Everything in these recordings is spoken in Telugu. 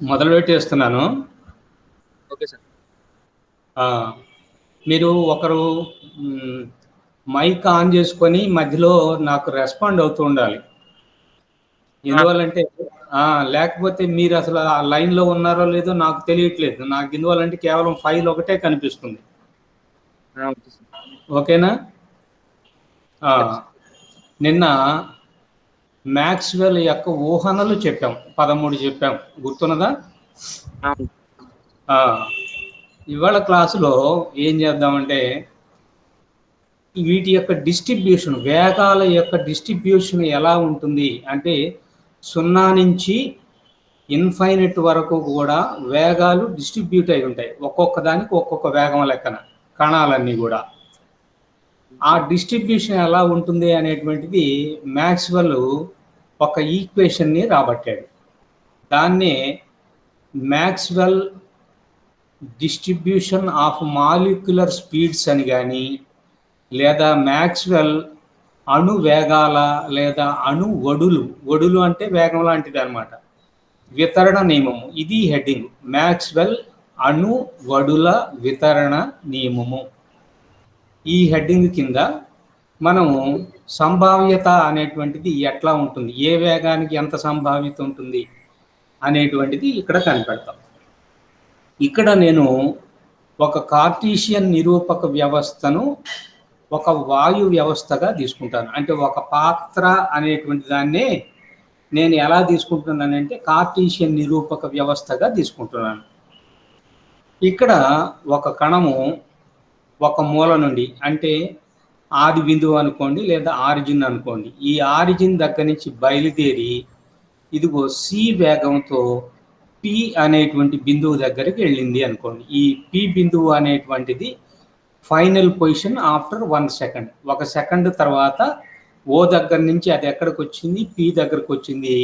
మొదలు పెట్టేస్తున్నాను. Okay sir. మీరు ఒకరు మైక్ ఆన్ చేసుకొని మధ్యలో నాకు రెస్పాండ్ అవుతూ ఉండాలి. ఎందువల్లంటే లేకపోతే మీరు అసలు ఆ లైన్‌లో ఉన్నారో లేదో నాకు తెలియట్లేదు. నాకు ఎందువల్లంటే కేవలం ఫైల్ ఒకటే కనిపిస్తుంది. Okay sir. ఓకేనా? నిన్న మ్యాక్స్‌వెల్ యొక్క ఊహనలు చెప్పాం. 13 చెప్పాం. గుర్తున్నదా? ఇవాళ క్లాసులో ఏం చేద్దామంటే వీటి యొక్క డిస్ట్రిబ్యూషన్, వేగాల యొక్క డిస్ట్రిబ్యూషన్ ఎలా ఉంటుంది అంటే 0 నుంచి ఇన్ఫైనైట్ వరకు కూడా వేగాలు డిస్ట్రిబ్యూట్ అయి ఉంటాయి. ఒక్కొక్క దానికి ఒక్కొక్క వేగం లెక్కన కణాలన్నీ కూడా. ఆ డిస్ట్రిబ్యూషన్ ఎలా ఉంటుంది అనేటువంటిది మ్యాక్స్వెల్ ఒక ఈక్వేషన్ని రాబట్టాడు. దాన్నే Maxwell distribution of molecular speeds అని కానీ, లేదా మ్యాక్స్వెల్ అణు వేగాల లేదా అణు ఒడులు అంటే వేగం లాంటిది అనమాట, వితరణ నియమము. ఇది హెడ్డింగ్, మ్యాక్స్వెల్ అణు వడుల వితరణ నియమము. ఈ హెడ్డింగ్ కింద మనము సంభావ్యత అనేటువంటిది ఎట్లా ఉంటుంది, ఏ వేగానికి ఎంత సంభావ్యత ఉంటుంది అనేటువంటిది ఇక్కడ కనిపెడతాం. ఇక్కడ నేను ఒక కార్టీషియన్ నిరూపక వ్యవస్థను ఒక వాయు వ్యవస్థగా తీసుకుంటాను. అంటే ఒక పాత్ర అనేటువంటి దాన్నే నేను ఎలా తీసుకుంటున్నానంటే కార్టీషియన్ నిరూపక వ్యవస్థగా తీసుకుంటున్నాను. ఇక్కడ ఒక కణము ఒక మూల నుండి, అంటే ఆది బిందువు అనుకోండి లేదా ఆరిజిన్ అనుకోండి, ఈ ఆరిజిన్ దగ్గర నుంచి బయలుదేరి ఇదిగో సి వేగంతో పి అనేటువంటి బిందువు దగ్గరికి వెళ్ళింది అనుకోండి. ఈ పి బిందువు అనేటువంటిది final position after 1 second. 1 second తర్వాత ఓ దగ్గర నుంచి అది ఎక్కడికి వచ్చింది, పి దగ్గరకు వచ్చింది.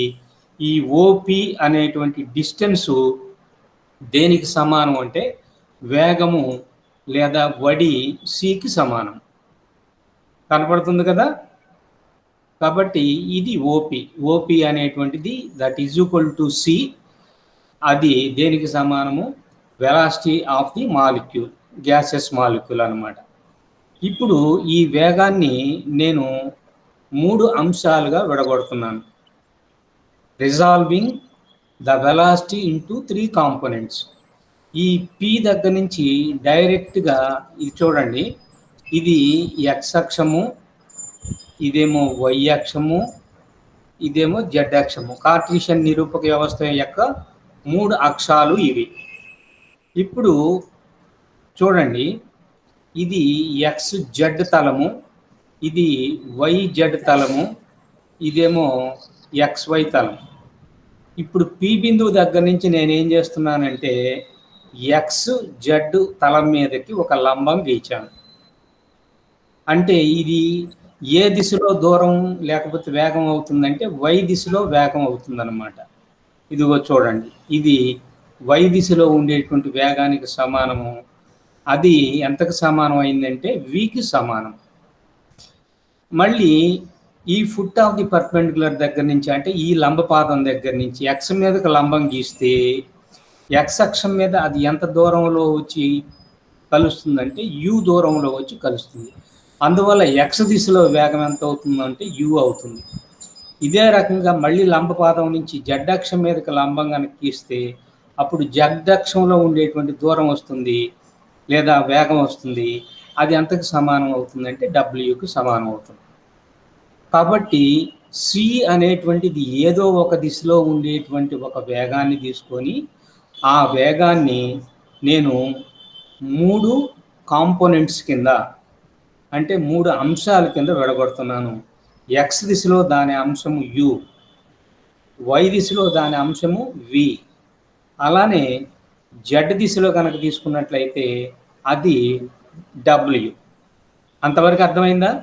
ఈ ఓపి అనేటువంటి డిస్టెన్సు దేనికి సమానం అంటే వేగము లేదా వడి సికి సమానం. కనపడుతుంది కదా? కాబట్టి ఇది ఓపి అనేటువంటిది that is equal to c. అది దేనికి సమానము? Velocity of the molecule, gases molecule అన్నమాట. ఇప్పుడు ఈ వేగాన్ని నేను 3 అంశాలుగా విడగొడుతున్నాను. Resolving the velocity into 3 components. ఈ పి దగ్గర నుంచి డైరెక్ట్గా ఇది చూడండి, ఇది ఎక్స్ అక్షము, ఇదేమో వై అక్షము, ఇదేమో జెడ్ అక్షము. కార్టీషియన్ నిరూపక వ్యవస్థ యొక్క 3 అక్షాలు ఇవి. ఇప్పుడు చూడండి, ఇది ఎక్స్ జెడ్ తలము, ఇది వై జెడ్ తలము, ఇదేమో ఎక్స్ వై తలం. ఇప్పుడు పి బిందువు దగ్గర నుంచి నేనేం చేస్తున్నానంటే ఎక్స్ జెడ్ తలం మీదకి ఒక లంబం గీచాను. అంటే ఇది ఏ దిశలో దూరం లేకపోతే వేగం అవుతుందంటే వై దిశలో వేగం అవుతుందన్నమాట. ఇదిగో చూడండి, ఇది వై దిశలో ఉండేటువంటి వేగానికి సమానము. అది ఎంతకు సమానం అయిందంటే వికి సమానం. మళ్ళీ ఈ ఫుట్ ఆఫ్ ది పర్పెండిక్యులర్ దగ్గర నుంచి, అంటే ఈ లంబపాదం దగ్గర నుంచి ఎక్స్ మీదకి లంబం గీస్తే ఎక్స్ అక్షం మీద అది ఎంత దూరంలో వచ్చి కలుస్తుందంటే యు దూరంలో వచ్చి కలుస్తుంది. అందువల్ల ఎక్స్ దిశలో వేగం ఎంత అవుతుందంటే యు అవుతుంది. ఇదే రకంగా మళ్ళీ లంబపాదం నుంచి జెడ్ అక్షం మీదకి లంబంగా గీస్తే అప్పుడు జెడ్ అక్షంలో ఉండేటువంటి దూరం వస్తుంది లేదా వేగం వస్తుంది. అది ఎంతకు సమానం అవుతుందంటే డబ్ల్యూకి సమానం అవుతుంది. కాబట్టి సి అనేటువంటిది ఏదో ఒక దిశలో ఉండేటువంటి ఒక వేగాన్ని తీసుకొని ఆ వేగాన్ని నేను 3 కాంపోనెంట్స్ కింద, అంటే 3 అంశాల కింద విడగొడుతున్నాను. ఎక్స్ దిశలో దాని అంశము యు, వై దిశలో దాని అంశము వి, అలానే జెడ్ దిశలో కనుక తీసుకున్నట్లయితే అది డబ్ల్యూ. అంతవరకు అర్థమైందా?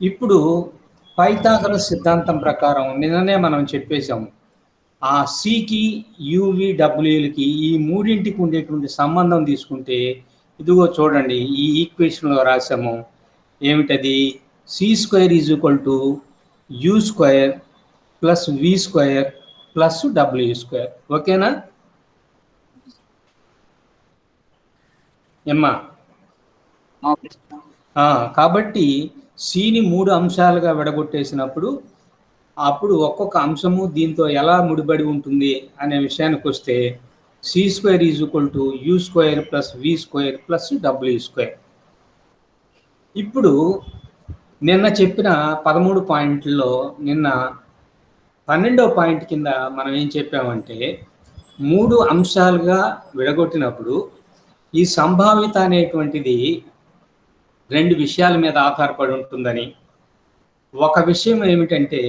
ఇప్పుడు పైథాగరస్ సిద్ధాంతం ప్రకారం నిన్ననే మనం చెప్పేశాము, ఆ సికి యువి డబ్ల్యూలకి ఈ మూడింటికి ఉండేటువంటి సంబంధం తీసుకుంటే ఇదిగో చూడండి, ఈ ఈక్వేషన్లో రాసాము. ఏమిటది? C square is equal to u square plus v square plus డబ్ల్యూ స్క్వేర్. ఓకేనా ఎమ్మా? Okay sir. కాబట్టి సిని 3 అంశాలుగా విడగొట్టేసినప్పుడు అప్పుడు ఒక్కొక్క అంశము దీంతో ఎలా ముడిపడి ఉంటుంది అనే విషయానికి వస్తే c square is equal to u square plus v square plus డబ్ల్యూ స్క్వేర్. ఇప్పుడు నిన్న చెప్పిన 13 పాయింట్లలో నిన్న 12వ పాయింట్ కింద మనం ఏం చెప్పామంటే 3 అంశాలుగా విడగొట్టినప్పుడు ఈ సంభావ్యత అనేటువంటిది 2 విషయాల మీద ఆధారపడి ఉంటుందని. ఒక విషయం ఏమిటంటే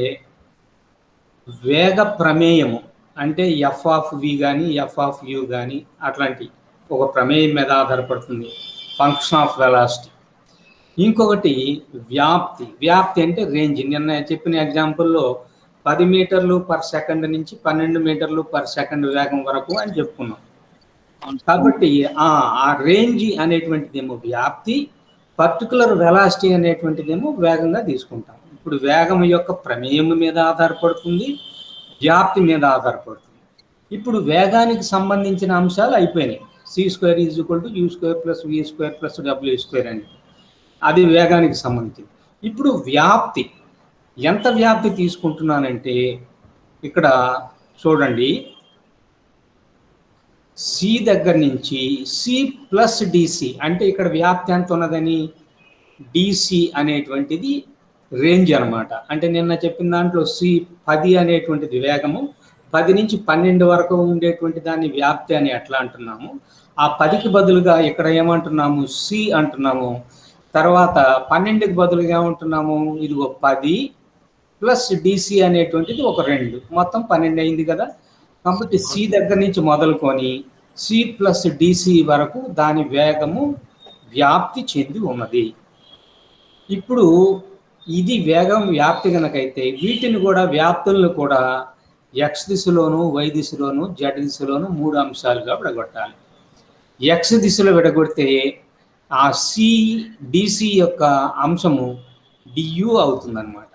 వేగ ప్రమేయము, అంటే ఎఫ్ ఆఫ్ వి కానీ ఎఫ్ ఆఫ్ యు కానీ అట్లాంటి ఒక ప్రమేయం మీద ఆధారపడుతుంది, ఫంక్షన్ ఆఫ్ వెలాసిటీ. ఇంకొకటి వ్యాప్తి. వ్యాప్తి అంటే రేంజ్. నిన్న చెప్పిన ఎగ్జాంపుల్లో 10 మీటర్లు పర్ సెకండ్ నుంచి 12 మీటర్లు పర్ సెకండ్ వేగం వరకు అని చెప్పుకున్నాం. కాబట్టి ఆ రేంజ్ అనేటువంటిదేమో వ్యాప్తి, పర్టికులర్ వెలాసిటీ అనేటువంటిదేమో వేగంగా తీసుకుంటాం. ఇప్పుడు వేగం యొక్క ప్రమేయం మీద ఆధారపడుతుంది, వ్యాప్తి మీద ఆధారపడుతుంది. ఇప్పుడు వేగానికి సంబంధించిన అంశాలు అయిపోయినాయి. C square is equal to u square plus v square plus డబ్ల్యూ స్క్వేర్ అని, అది వేగానికి సంబంధించింది. ఇప్పుడు వ్యాప్తి, ఎంత వ్యాప్తి తీసుకుంటున్నానంటే ఇక్కడ చూడండి, సి దగ్గర నుంచి సి ప్లస్ డిసి, అంటే ఇక్కడ వ్యాప్తి ఎంత ఉన్నదని డిసి అనేటువంటిది రేంజ్ అనమాట. అంటే నిన్న చెప్పిన దాంట్లో సి 10 అనేటువంటిది వేగము, 10 నుంచి 12 వరకు ఉండేటువంటి దాన్ని వ్యాప్తి అని ఎట్లా అంటున్నాము, ఆ 10కి బదులుగా ఇక్కడ ఏమంటున్నాము సి అంటున్నాము. తర్వాత 12కి బదులుగా ఏమంటున్నాము, ఇదిగో 10 ప్లస్ డిసి అనేటువంటిది ఒక 2, మొత్తం 12 అయింది కదా. కాబట్టి సి దగ్గర నుంచి మొదలుకొని సి ప్లస్ డిసి వరకు దాని వేగము వ్యాప్తి చెంది ఉన్నది. ఇప్పుడు ఇది వేగం వ్యాప్తి కనుకైతే వీటిని కూడా వ్యాప్తులను కూడా ఎక్స్ దిశలోను, వై దిశలోను, జెడ్ దిశలోను 3 అంశాలుగా విడగొట్టాలి. ఎక్స్ దిశలో విడగొడితే ఆ సి డిసి యొక్క అంశము డియు అవుతుందన్నమాట.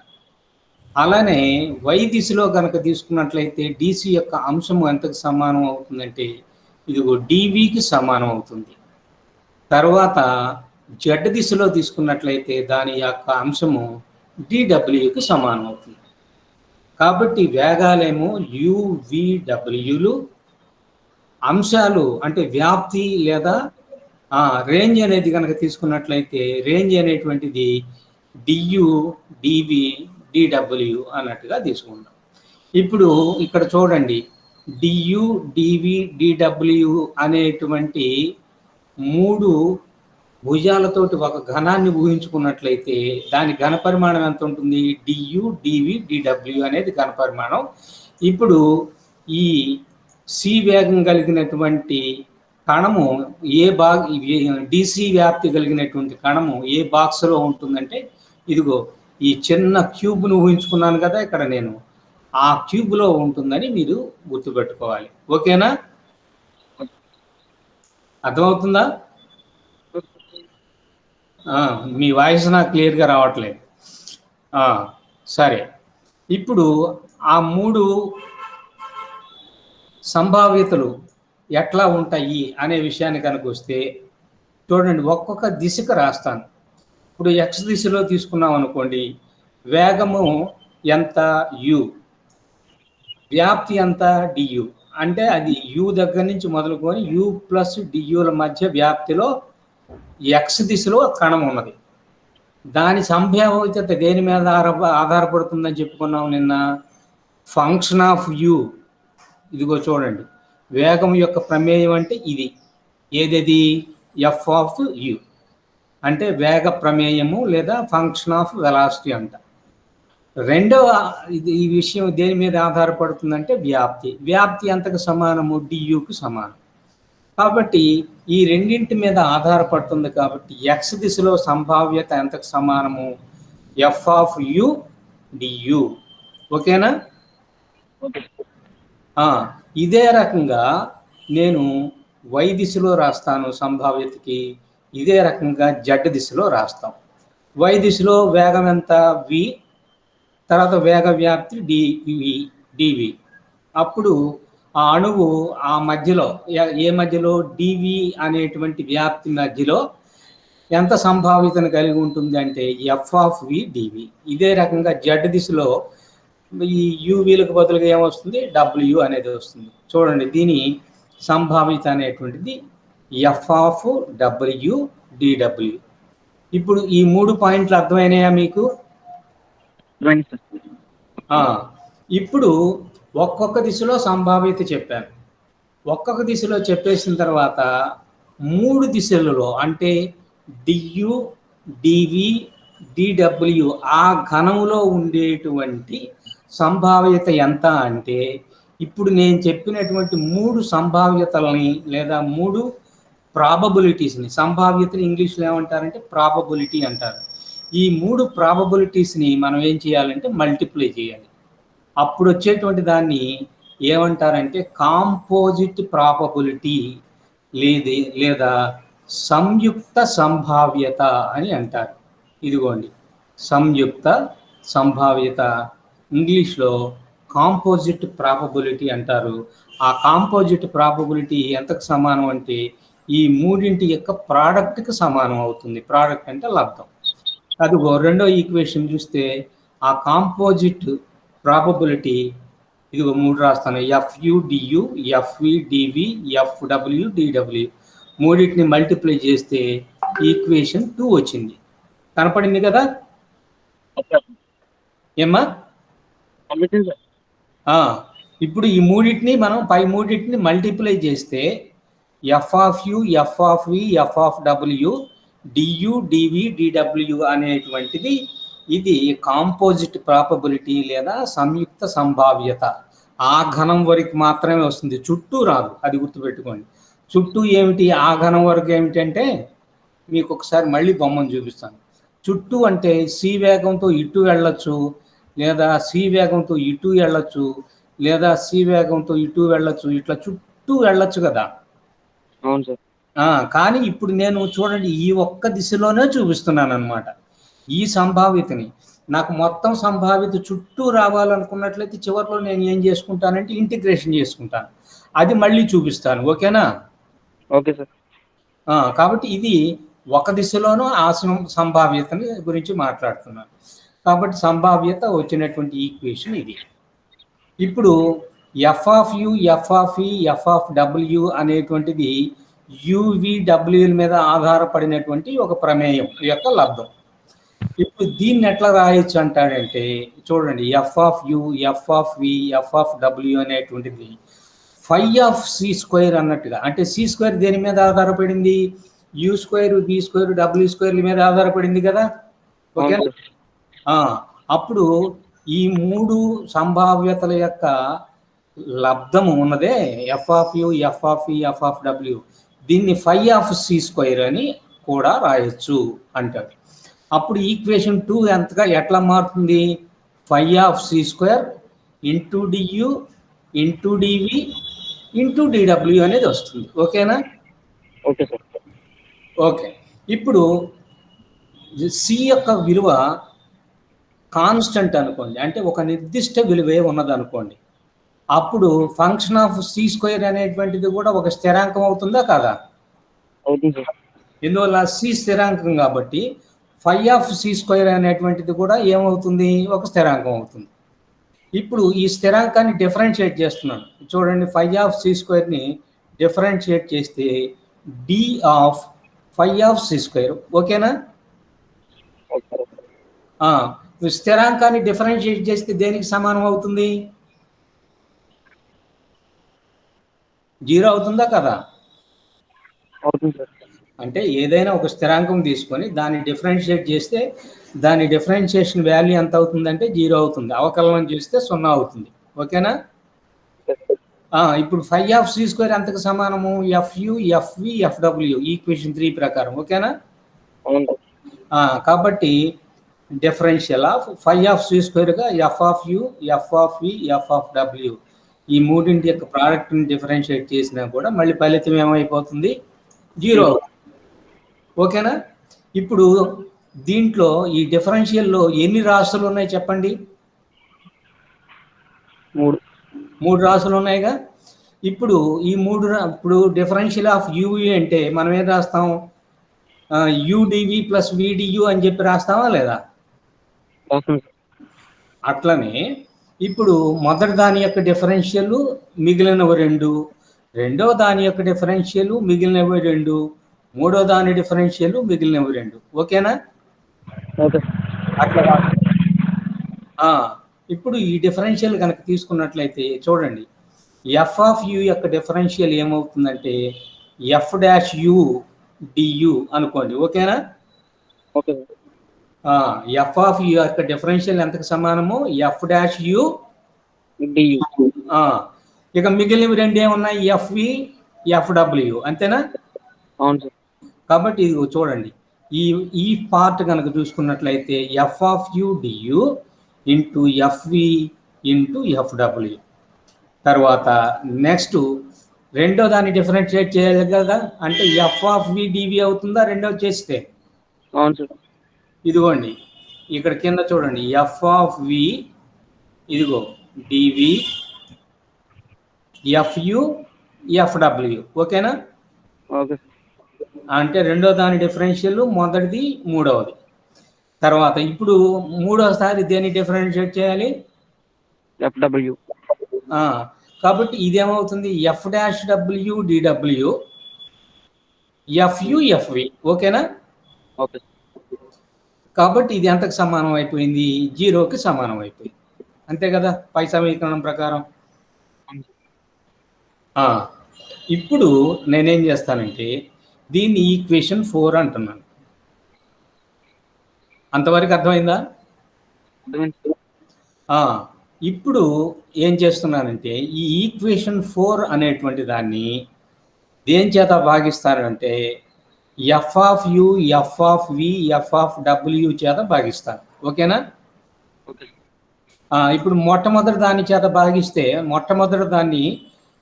అలానే వై దిశలో కనుక తీసుకున్నట్లయితే డిసి యొక్క అంశము ఎంతకు సమానం అవుతుందంటే ఇదిగో డివికి సమానం అవుతుంది. తర్వాత జెడ్ దిశలో తీసుకున్నట్లయితే దాని యొక్క అంశము డిడబ్ల్యూకి సమానం అవుతుంది. కాబట్టి వేగాలేమో యువిడబ్ల్యూలు, అంశాలు అంటే వ్యాప్తి లేదా రేంజ్ అనేది కనుక తీసుకున్నట్లయితే రేంజ్ అనేటువంటిది డియు డివి డిడబ్ల్యూ అన్నట్టుగా తీసుకుంటాం. ఇప్పుడు ఇక్కడ చూడండి, డియు డివి డిడబ్ల్యూ అనేటువంటి 3 భుజాలతోటి ఒక ఘనాన్ని ఊహించుకున్నట్లయితే దాని ఘనపరిమాణం ఎంత ఉంటుంది, డియు డివి డిడబ్ల్యూ అనేది ఘనపరిమాణం. ఇప్పుడు ఈ సి వేగం కలిగినటువంటి కణము డిసి వ్యాప్తి కలిగినటువంటి కణము ఏ బాక్స్లో ఉంటుందంటే ఇదిగో ఈ చిన్న క్యూబ్ను ఊహించుకున్నాను కదా ఇక్కడ నేను, ఆ క్యూబ్లో ఉంటుందని మీరు గుర్తుపెట్టుకోవాలి. ఓకేనా? అర్థమవుతుందా? మీ వాయిస్ నాకు క్లియర్గా రావట్లేదు. సరే, ఇప్పుడు ఆ 3 సంభావ్యతలు ఎట్లా ఉంటాయి అనే విషయాన్ని కనుక వస్తే చూడండి, ఒక్కొక్క దిశకు రాస్తాను. ఇప్పుడు ఎక్స్ దిశలో తీసుకున్నాం అనుకోండి, వేగము ఎంత యు, వ్యాప్తి ఎంత డియు, అంటే అది యు దగ్గర నుంచి మొదలుకొని యు ప్లస్ డియుల మధ్య వ్యాప్తిలో ఎక్స్ దిశలో కణం ఉన్నది. దాని సంభావ్యత దేని మీద ఆధారపడుతుందని చెప్పుకున్నాం నిన్న, ఫంక్షన్ ఆఫ్ యు. ఇదిగో చూడండి, వేగం యొక్క ప్రమేయం అంటే ఇది ఏదది, ఎఫ్ ఆఫ్ యు, అంటే వేగ ప్రమేయము లేదా ఫంక్షన్ ఆఫ్ వెలాసిటీ అంట. రెండవ ఈ విషయం దేని మీద ఆధారపడుతుందంటే వ్యాప్తి. వ్యాప్తి ఎంతకు సమానము, డియుకు సమానం. కాబట్టి ఈ రెండింటి మీద ఆధారపడుతుంది. కాబట్టి ఎక్స్ దిశలో సంభావ్యత ఎంతకు సమానము, ఎఫ్ ఆఫ్ యు డియు. ఓకేనా? ఇదే రకంగా నేను వై దిశలో రాస్తాను సంభావ్యతకి, ఇదే రకంగా జెడ్ దిశలో రాస్తాం. వై దిశలో వేగం ఎంత వి, తర్వాత వేగ వ్యాప్తి డివి. అప్పుడు ఆ అణువు ఆ మధ్యలో ఏ మధ్యలో డివి అనేటువంటి వ్యాప్తి మధ్యలో ఎంత సంభావ్యతను కలిగి ఉంటుంది అంటే ఎఫ్ ఆఫ్ వి డివి. ఇదే రకంగా జెడ్ దిశలో ఈ యూవీలకు బదులుగా ఏమొస్తుంది, డబ్ల్యూ అనేది వస్తుంది. చూడండి, దీని సంభావ్యత అనేటువంటిది ఎఫ్ ఆఫ్ డబ్ల్యూ డిడబ్ల్యూ. ఇప్పుడు ఈ 3 పాయింట్లు అర్థమైనాయా మీకు? ఇప్పుడు ఒక్కొక్క దిశలో సంభావ్యత చెప్పాను. ఒక్కొక్క దిశలో చెప్పేసిన తర్వాత 3 దిశలలో అంటే డియు, డివి, డిడబ్ల్యూ ఆ ఘనములో ఉండేటువంటి సంభావ్యత ఎంత అంటే, ఇప్పుడు నేను చెప్పినటువంటి 3 సంభావ్యతలని లేదా 3 ప్రాబబిలిటీస్ని, సంభావ్యతని ఇంగ్లీష్లో ఏమంటారంటే ప్రాబబిలిటీ అంటారు. ఈ 3 ప్రాబబిలిటీస్ని మనం ఏం చేయాలంటే మల్టిప్లై చేయాలి. అప్పుడు వచ్చేటువంటి దాన్ని ఏమంటారంటే కాంపోజిట్ ప్రాబబిలిటీ లేదా సంయుక్త సంభావ్యత అని అంటారు. ఇదిగోండి, సంయుక్త సంభావ్యత, ఇంగ్లీష్లో కాంపోజిట్ ప్రాబబిలిటీ అంటారు. ఆ కాంపోజిట్ ప్రాబబిలిటీ ఎంతకు సమానం అంటే ఈ మూడింటి యొక్క ప్రోడక్ట్కి సమానం అవుతుంది. ప్రోడక్ట్ అంటే లబ్ధం. అదిగో రెండో ఈక్వేషన్ చూస్తే ఆ కాంపోజిట్ ప్రాబబిలిటీ ఇదిగో 3 రాస్తాను. ఎఫ్యు డియు, ఎఫ్వి డివి, ఎఫ్డబ్ల్యూ డిడబ్ల్యూ మూడింటిని మల్టిప్లై చేస్తే ఈక్వేషన్ 2 వచ్చింది. కనపడింది కదా ఏమ్మా? ఇప్పుడు ఈ మూడింటిని మనం పై మూడింటిని మల్టిప్లై చేస్తే F of u, f of v, f of W, DU, DV, DW అనేటువంటిది ఇది కాంపోజిట్ ప్రాబబిలిటీ లేదా సంయుక్త సంభావ్యత. ఆ ఘనం వరకు మాత్రమే వస్తుంది, చుట్టూ రాదు. అది గుర్తుపెట్టుకోండి. చుట్టూ ఏమిటి, ఆ ఘనం వరకు ఏమిటంటే మీకు ఒకసారి మళ్ళీ బొమ్మను చూపిస్తాను. చుట్టూ అంటే సి వేగంతో ఇటు వెళ్ళొచ్చు, లేదా సి వేగంతో ఇటు వెళ్ళొచ్చు, లేదా సి వేగంతో ఇటు వెళ్ళొచ్చు, ఇట్లా చుట్టూ వెళ్ళొచ్చు కదా. అవును సార్. కానీ ఇప్పుడు నేను చూడండి ఈ ఒక్క దిశలోనే చూపిస్తున్నాను అనమాట ఈ సంభావ్యతని. నాకు మొత్తం సంభావ్యత చుట్టూ రావాలనుకున్నట్లయితే చివరిలో నేను ఏం చేసుకుంటానంటే ఇంటిగ్రేషన్ చేసుకుంటాను. అది మళ్ళీ చూపిస్తాను. ఓకేనా? Okay sir. కాబట్టి ఇది ఒక దిశలోనూ ఆ సంభావ్యతని గురించి మాట్లాడుతున్నాను. కాబట్టి సంభావ్యత వచ్చినటువంటి ఈక్వేషన్ ఇది. ఇప్పుడు F of u, f of ఈ, ఎఫ్ ఆఫ్ డబ్ల్యూ అనేటువంటిది యువిడబ్ల్యూల మీద ఆధారపడినటువంటి ఒక ప్రమేయం యొక్క లబ్ధం. ఇప్పుడు దీన్ని ఎట్లా రాయొచ్చు అంటాడంటే చూడండి, f of u, f of v, f of డబ్ల్యూ అనేటువంటిది ఫై ఆఫ్ సి స్క్వేర్ అన్నట్టుగా. అంటే సి స్క్వేర్ దేని మీద ఆధారపడింది? యూ స్క్వేర్, బి స్క్వేర్, డబ్ల్యూ స్క్వేర్ల మీద ఆధారపడింది కదా. ఓకే. అప్పుడు ఈ 3 సంభావ్యతల యొక్క లబ్ధము ఉన్నదే F of u, f of ఈ, ఎఫ్ ఆఫ్ డబ్ల్యూ, దీన్ని ఫై ఆఫ్ సి స్క్వేర్ అని కూడా రాయొచ్చు అంటాడు. అప్పుడు ఈక్వేషన్ 2 ఎట్లా మారుతుంది? ఫై of c square into DU into DV into DW అనేది వస్తుంది. ఓకేనా? Okay sir. ఓకే. ఇప్పుడు సి యొక్క విలువ కాన్స్టెంట్ అనుకోండి, అంటే ఒక నిర్దిష్ట విలువే ఉన్నది అనుకోండి. అప్పుడు ఫంక్షన్ ఆఫ్ సి స్క్వేర్ అనేటువంటిది కూడా ఒక స్థిరాంకం అవుతుందా కాదా? అవుతుంది సార్. ఎందువల్ల? సి స్థిరాంకం కాబట్టి ఫై ఆఫ్ సి స్క్వేర్ అనేటువంటిది కూడా ఏమవుతుంది? ఒక స్థిరాంకం అవుతుంది. ఇప్పుడు ఈ స్థిరాంకాన్ని డిఫరెన్షియేట్ చేస్తున్నాను. చూడండి, ఫై ఆఫ్ సి స్క్వేర్ని డిఫరెన్షియేట్ చేస్తే d of phi of c square. ఓకేనా? స్థిరాంకాన్ని డిఫరెన్షియేట్ చేస్తే దేనికి సమానం అవుతుంది? 0 అవుతుందా కదా? అవుతుంది సార్. అంటే ఏదైనా ఒక స్థిరాంకం తీసుకొని దాన్ని డిఫరెన్షియేట్ చేస్తే దాని డిఫరెన్షియేషన్ వాల్యూ ఎంత అవుతుందంటే 0 అవుతుంది. అవకలనం చేస్తే 0 అవుతుంది. ఓకేనా? ఇప్పుడు ఫై ఆఫ్ సి స్క్వేర్ ఎంతకు సమానము? ఎఫ్యు, ఎఫ్వి, ఎఫ్డబ్ల్యూ ఈక్వేషన్ 3 ప్రకారం. ఓకేనా? కాబట్టి differential of phi of c స్క్వేర్గా f of u, f of v, f of డబ్ల్యూ ఈ మూడింటి యొక్క ప్రోడక్ట్ని డిఫరెన్షియేట్ చేసినా కూడా మళ్ళీ ఫలితం ఏమైపోతుంది? 0 అవుతుంది. ఓకేనా? ఇప్పుడు దీంట్లో ఈ డిఫరెన్షియల్లో ఎన్ని రాశులు ఉన్నాయి చెప్పండి? 3 రాసులు ఉన్నాయిగా. ఇప్పుడు ఈ 3 ఇప్పుడు డిఫరెన్షియల్ ఆఫ్ యూవి అంటే మనం ఏం రాస్తాం? యూడివి ప్లస్ విడియు అని చెప్పి రాస్తామా లేదా? వస్తుంది సార్. అట్లనే ఇప్పుడు మొదటి దాని యొక్క డిఫరెన్షియల్ మిగిలినవి 2, రెండో దాని యొక్క డిఫరెన్షియల్ మిగిలినవి 2, మూడో దాని డిఫరెన్షియల్ మిగిలినవి 2. ఓకేనా? ఓకే. అట్లా ఇప్పుడు ఈ డిఫరెన్షియల్ కనుక తీసుకున్నట్లయితే చూడండి, ఎఫ్ ఆఫ్ యు యొక్క డిఫరెన్షియల్ ఏమవుతుందంటే ఎఫ్ డాష్ యు డియు అనుకోండి. ఓకేనా? Okay sir. F of you యొక్క డిఫరెన్షియల్ ఎంతకు సమానము? F dash u DU. ఇక మిగిలినవి 2 ఏమున్నాయి? FV FW. అంతేనా? అవును సార్. కాబట్టి ఇది చూడండి, ఈ పార్ట్ కనుక చూసుకున్నట్లయితే F of you DU into FV into FW. తర్వాత నెక్స్ట్ రెండో దాన్ని డిఫరెన్షియేట్ చేయాలి కదా, అంటే ఎఫ్ ఆఫ్ వి డివి అవుతుందా రెండోది చేస్తే? అవును సార్. ఇదిగోండి ఇక్కడ కింద చూడండి, ఎఫ్ ఆఫ్ వి ఇదిగో డివి ఎఫ్యు ఎఫ్డబ్ల్యూ. ఓకేనా? Okay sir. అంటే రెండో దాని డిఫరెన్షియల్ మొదటిది మూడవది. తర్వాత ఇప్పుడు మూడోసారి దేన్ని డిఫరెన్షియేట్ చేయాలి? ఎఫ్డబ్ల్యూ. కాబట్టి ఇదేమవుతుంది? F dash W DW FU FV. ఓకేనా? ఓకే. కాబట్టి ఇది ఎంతకు సమానం అయిపోయింది? 0కి సమానం అయిపోయింది. అంతే కదా పై సమీకరణం ప్రకారం. ఇప్పుడు నేనేం చేస్తానంటే దీన్ని ఈక్వేషన్ 4 అంటున్నాను. అంతవరకు అర్థమైందా? ఇప్పుడు ఏం చేస్తున్నానంటే ఈ ఈక్వేషన్ 4 అనేటువంటి దాన్ని దేని చేత భాగిస్తానంటే f of u f of v f of డబ్ల్యూ చేత భాగిస్తాను. ఓకేనా? ఇప్పుడు మొట్టమొదటి దాని చేత భాగిస్తే మొట్టమొదటి దాన్ని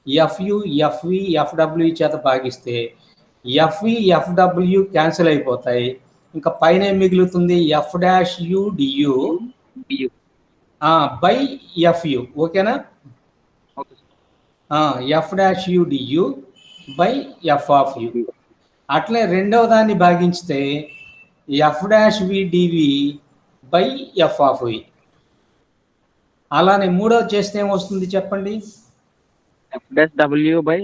ఎఫ్యు ఎఫ్వి ఎఫ్డబ్ల్యూ చేత భాగిస్తే ఎఫ్వి ఎఫ్డబ్ల్యూ క్యాన్సిల్ అయిపోతాయి. ఇంకా పైన మిగులుతుంది F dash u d u by FU. ఓకేనా? F dash u d u by f of you. అట్లే రెండవ దాన్ని భాగించితే F dash we DV by f of వి. అలానే మూడోది చేస్తే ఏమొస్తుంది చెప్పండి? F dash W by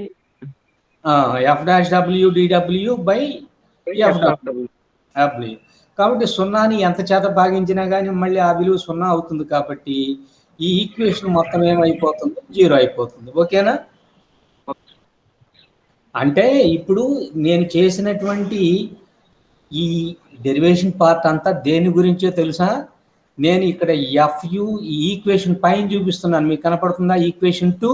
F dash W DW by F W. కాబట్టి 0ని ఎంత చేత భాగించినా కానీ మళ్ళీ ఆ విలువ 0 అవుతుంది. కాబట్టి ఈ ఈక్వేషన్ మొత్తం ఏమైపోతుంది? 0 అయిపోతుంది. ఓకేనా? అంటే ఇప్పుడు నేను చేసినటువంటి ఈ డెరివేషన్ పార్ట్ అంతా దేని గురించో తెలుసా? నేను ఇక్కడ ఎఫ్యు ఈ ఈక్వేషన్ పైన చూపిస్తున్నాను, మీకు కనపడుతుందా? ఈక్వేషన్ 2.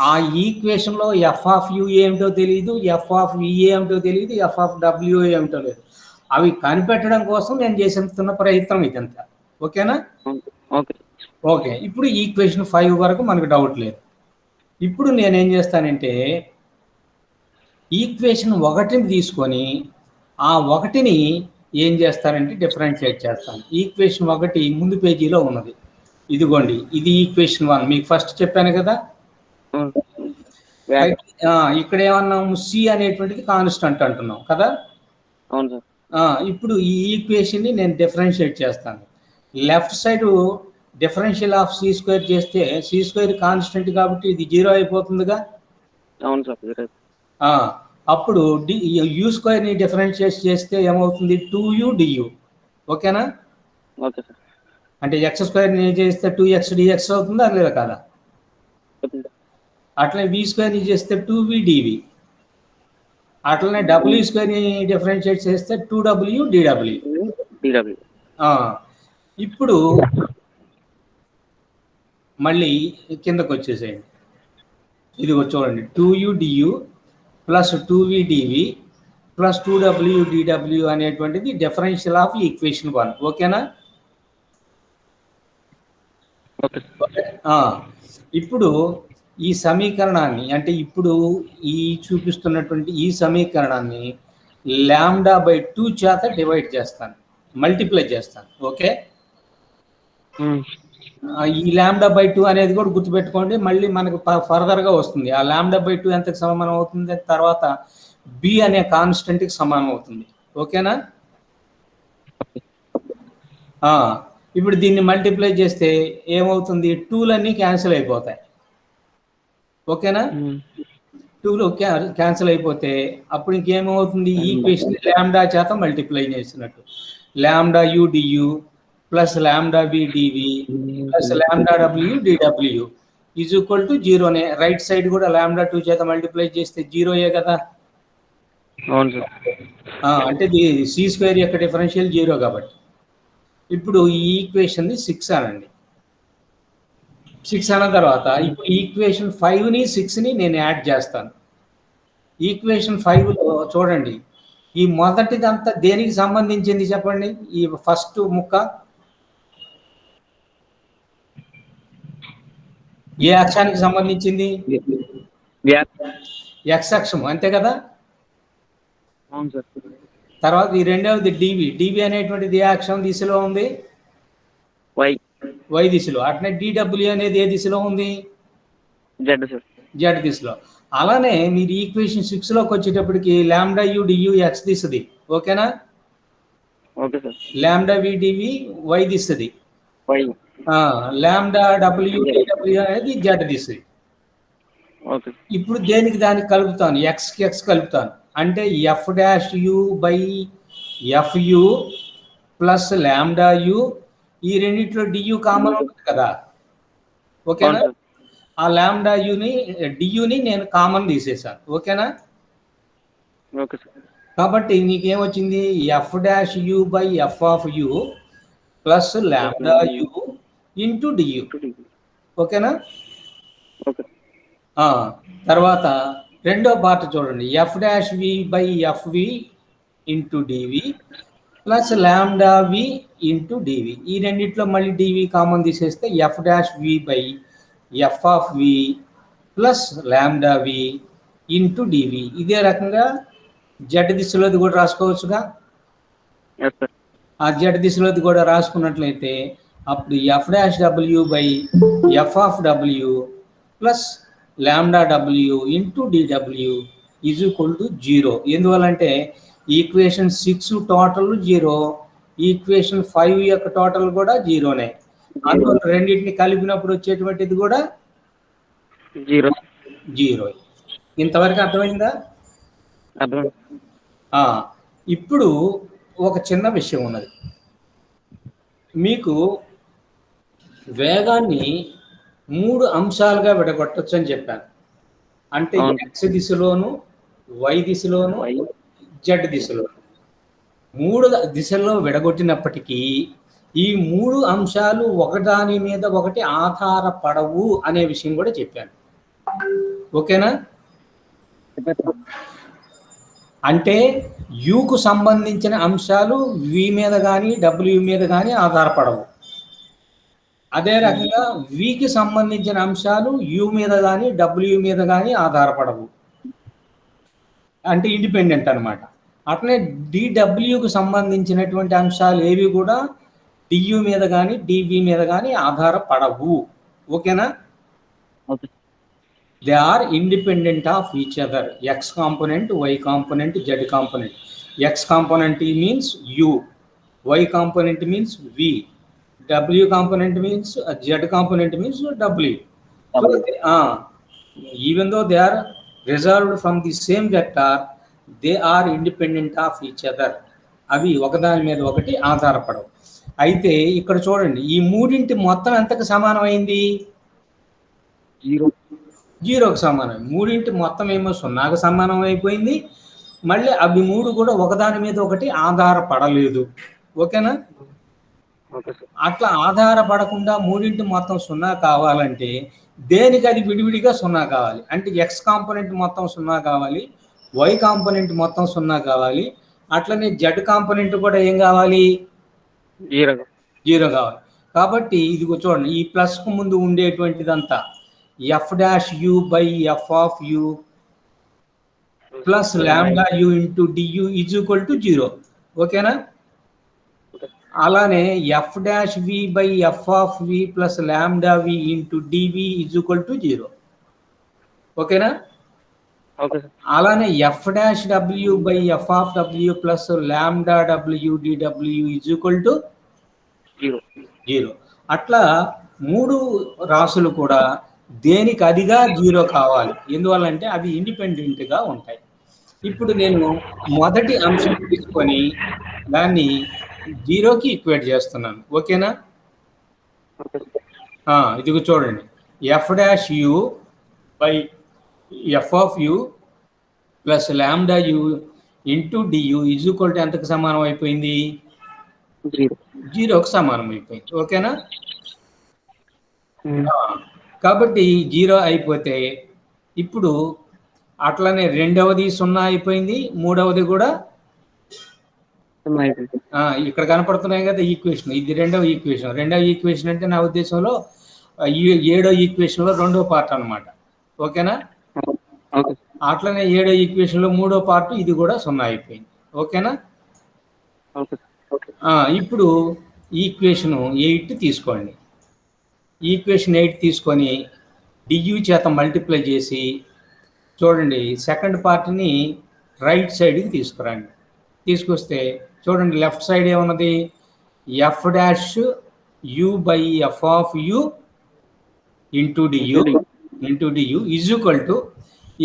ఆ ఈక్వేషన్లో ఎఫ్ ఆఫ్ యు ఏమిటో తెలియదు, ఎఫ్ ఆఫ్ వి ఏమిటో తెలియదు, ఎఫ్ ఆఫ్ డబ్ల్యూ ఏమిటో లేదు. అవి కనిపెట్టడం కోసం నేను చేస్తున్న ప్రయత్నం ఇదంతా. ఓకేనా? ఓకే. ఇప్పుడు ఈక్వేషన్ 5 వరకు మనకు డౌట్ లేదు. ఇప్పుడు నేనేం చేస్తానంటే ఈక్వేషన్ 1ని తీసుకొని ఆ 1ని ఏం చేస్తానంటే డిఫరెన్షియేట్ చేస్తాను. ఈక్వేషన్ 1 ముందు పేజీలో ఉన్నది. ఇదిగోండి, ఇది ఈక్వేషన్ 1. మీకు ఫస్ట్ చెప్పాను కదా. ఇక్కడ ఏమన్నాము? సి అనేటువంటిది కాన్స్టెంట్ అంటున్నాం కదా. ఇప్పుడు ఈ ఈక్వేషన్ని నేను డిఫరెన్షియేట్ చేస్తాను. Left side differential of c square చేస్తే సి స్క్వేర్ కాన్స్టెంట్ కాబట్టి ఇది 0 అయిపోతుందిగా. అవును సార్. అప్పుడు యూ స్క్వేర్ని డిఫరెన్షియేట్ చేస్తే ఏమవుతుంది? 2u du. ఓకేనా? Okay sir. అంటే ఎక్స్ స్క్వేర్ని చేస్తే 2x dx అవుతుందా లేదా కదా. అట్లనే వి స్క్వేర్ని చేస్తే 2v dv. అట్లనే డబ్ల్యూ స్క్వేర్ని డిఫరెన్షియేట్ చేస్తే 2w dw. ఇప్పుడు మళ్ళీ కిందకు వచ్చేసేయండి. ఇదిగో చూడండి, 2u du plus 2v dv plus 2w dw అనేటువంటిది డిఫరెన్షియల్ ఆఫ్ ఈక్వేషన్ 1. ఓకేనా? ఇప్పుడు ఈ సమీకరణాన్ని అంటే ఇప్పుడు ఈ చూపిస్తున్నటువంటి ఈ సమీకరణాన్ని λ/2 చేత డివైడ్ చేస్తాను, మల్టిప్లై చేస్తాను. ఓకే? ఈ λ/2 అనేది కూడా గుర్తుపెట్టుకోండి, మళ్ళీ మనకు ఫర్దర్గా వస్తుంది. ఆ λ/2 ఎంతకు సమానం అవుతుంది తర్వాత బి అనే కాన్స్టెంట్కి సమానం అవుతుంది. ఓకేనా? ఇప్పుడు దీన్ని మల్టిప్లై చేస్తే ఏమవుతుంది, 2లన్నీ క్యాన్సిల్ అయిపోతాయి. ఓకేనా? 2లో క్యాన్సిల్ అయిపోతే అప్పుడు ఇంకేమవుతుంది, ఈక్వేషన్ లాంబ్డా చేత మల్టిప్లై చేసినట్టు. λu du plus λv dv plus λw dw is equal to 0నే. రైట్ సైడ్ కూడా λ2 చేత మల్టిప్లై చేస్తే 0యే కదా. అవును సార్. అంటే c² యొక్క డిఫరెన్షియల్ 0 కాబట్టి. ఇప్పుడు ఈ ఈక్వేషన్ని 6 అనండి. 6 అన్న తర్వాత ఇప్పుడు ఈక్వేషన్ 5ని 6ని నేను యాడ్ చేస్తాను. ఈక్వేషన్ 5లో చూడండి, ఈ మొదటిదంతా దేనికి సంబంధించింది చెప్పండి, ఈ ఫస్ట్ ముక్క ఏ అక్షానికి సంబంధించింది? ఎక్స్ అక్షం, అంతే కదా. అవును సార్. తర్వాత ఈ రెండవది డివి అనేటువంటిది ఏ అక్షం దిశలో ఉంది? వై దిశలో. అట్నే డిడబ్ల్యూ అనేది ఏ దిశలో ఉంది? జెడ్ దిశలో. అలానే మీరు ఈక్వేషన్ 6లోకి వచ్చేటప్పటికి λu du ఎక్స్ దిశది. ఓకేనా? Okay sir. λv dv y దిశది. λw dw అనేది జెడ్ దిశది. ఓకే. ఇప్పుడు దేనికి దానికి కలుపుతాను, ఎక్స్కి ఎక్స్ కలుపుతాను. అంటే f'(u) ప్లస్ λu, ఈ రెండిట్లో డియు కామన్ ఉంటుంది కదా. ఓకేనా? ఆ డియుని నేను కామన్ తీసేసాను. ఓకేనా? Okay sir. కాబట్టి నీకేమొచ్చింది, f'(u) plus λu into DU. ఓకేనా? ఓకే. తర్వాత రెండో పార్ట్ చూడండి, f'(v/fv ఇంటూ డివి ప్లస్ λv ఇంటూ డివి. ఈ రెండిట్లో మళ్ళీ డివి కామన్ తీసేస్తే f'(v/f) ప్లస్ λv ఇంటూ డివి. ఇదే రకంగా జెడ్ దిశలోది కూడా రాసుకోవచ్చుగా. ఆ జెడ్ దిశలోది కూడా రాసుకున్నట్లయితే అప్పుడు f'(w/f) plus λw into dw is equal to 0. ఎందువల్లంటే ఈక్వేషన్ 6 టోటల్ 0, ఈక్వేషన్ 5 యొక్క టోటల్ కూడా 0నే. అందువల్ల రెండింటిని కలిపినప్పుడు వచ్చేటువంటిది కూడా 0. ఇంతవరకు అర్థమైందా? ఇప్పుడు ఒక చిన్న విషయం ఉన్నది. మీకు వేగాన్ని 3 అంశాలుగా విడగొట్టచ్చు అని చెప్పాను. అంటే ఎక్స్ దిశలోను, వై దిశలోను, జెడ్ దిశలో. 3 దిశల్లో విడగొట్టినప్పటికీ ఈ 3 అంశాలు ఒకదాని మీద ఒకటి ఆధారపడవు అనే విషయం కూడా చెప్పాను. ఓకేనా? అంటే యుకు సంబంధించిన అంశాలు వి మీద కానీ డబ్ల్యూ మీద కానీ ఆధారపడవు. అదే రకంగా వికి సంబంధించిన అంశాలు యు మీద కానీ డబ్ల్యూ మీద కానీ ఆధారపడవు, అంటే ఇండిపెండెంట్ అనమాట. అట్లనే డిడబ్ల్యూకి సంబంధించినటువంటి అంశాలు ఏవి కూడా డియు మీద కానీ డివి మీద కానీ ఆధారపడవు. ఓకేనా? They are independent of each other. X component, y component, z component. X component means u, y component means v, W component means Z component means W. So, even though they are resolved from the same vector, they are independent of each other. అవి ఒకదాని మీద ఒకటి ఆధారపడవు. అయితే ఇక్కడ చూడండి, ఈ మూడింటి మొత్తం ఎంతకు సమానమైంది? 0కి సమానం. మూడింటి మొత్తం ఏమో 0కి సమానం అయిపోయింది. మళ్ళీ అవి 3 కూడా ఒకదాని మీద ఒకటి ఆధారపడలేదు. ఓకేనా? అట్లా ఆధారపడకుండా మూడింటి మొత్తం 0 కావాలంటే దేనికి అది విడివిడిగా 0 కావాలి. అంటే ఎక్స్ కాంపోనెంట్ మొత్తం 0 కావాలి, వై కాంపోనెంట్ మొత్తం 0 కావాలి, అట్లనే జెడ్ కాంపోనెంట్ కూడా ఏం కావాలి? 0 కావాలి. కాబట్టి ఇదిగో చూడండి, ఈ ప్లస్కు ముందు ఉండేటువంటిదంతా f'(u/f) plus λu into DU is equal to 0. ఓకేనా? అలానే F dash we by f of we plus lambda V into DV is equal to 0. ఓకేనా? Okay sir. అలానే F dash W by f of W plus lambda W DW is equal to 0. అట్లా 3 రాసులు కూడా దేనికి అదిగా 0 కావాలి. ఎందువల్లంటే అవి ఇండిపెండెంట్గా ఉంటాయి. ఇప్పుడు నేను మొదటి అంశం తీసుకొని దాన్ని 0కి ఈక్వేట్ చేస్తున్నాను. ఓకేనా? Okay sir. ఇదిగో చూడండి, F dash you by f of you plus lambda you into DU is equal to ఎంతకు సమానం అయిపోయింది? 0కి సమానం అయిపోయింది. ఓకేనా? కాబట్టి 0 అయిపోతే ఇప్పుడు అట్లనే రెండవది 0 అయిపోయింది, మూడవది కూడా ఇక్కడ కనపడుతున్నాయి కదా ఈక్వేషన్. ఇది రెండవ ఈక్వేషన్. రెండవ ఈక్వేషన్ అంటే నా ఉద్దేశంలో 7వ ఈక్వేషన్లో రెండో పార్ట్ అనమాట. ఓకేనా? అట్లనే 7వ ఈక్వేషన్లో మూడో పార్ట్ ఇది కూడా 0 అయిపోయింది. ఓకేనా? ఇప్పుడు ఈక్వేషన్ 8 తీసుకోండి. ఈక్వేషన్ 8 తీసుకొని డియు చేత మల్టిప్లై చేసి చూడండి, సెకండ్ పార్ట్ని రైట్ సైడ్కి తీసుకురండి. తీసుకొస్తే చూడండి, లెఫ్ట్ సైడ్ ఏమున్నది? F dash you by f of you into DU is equal to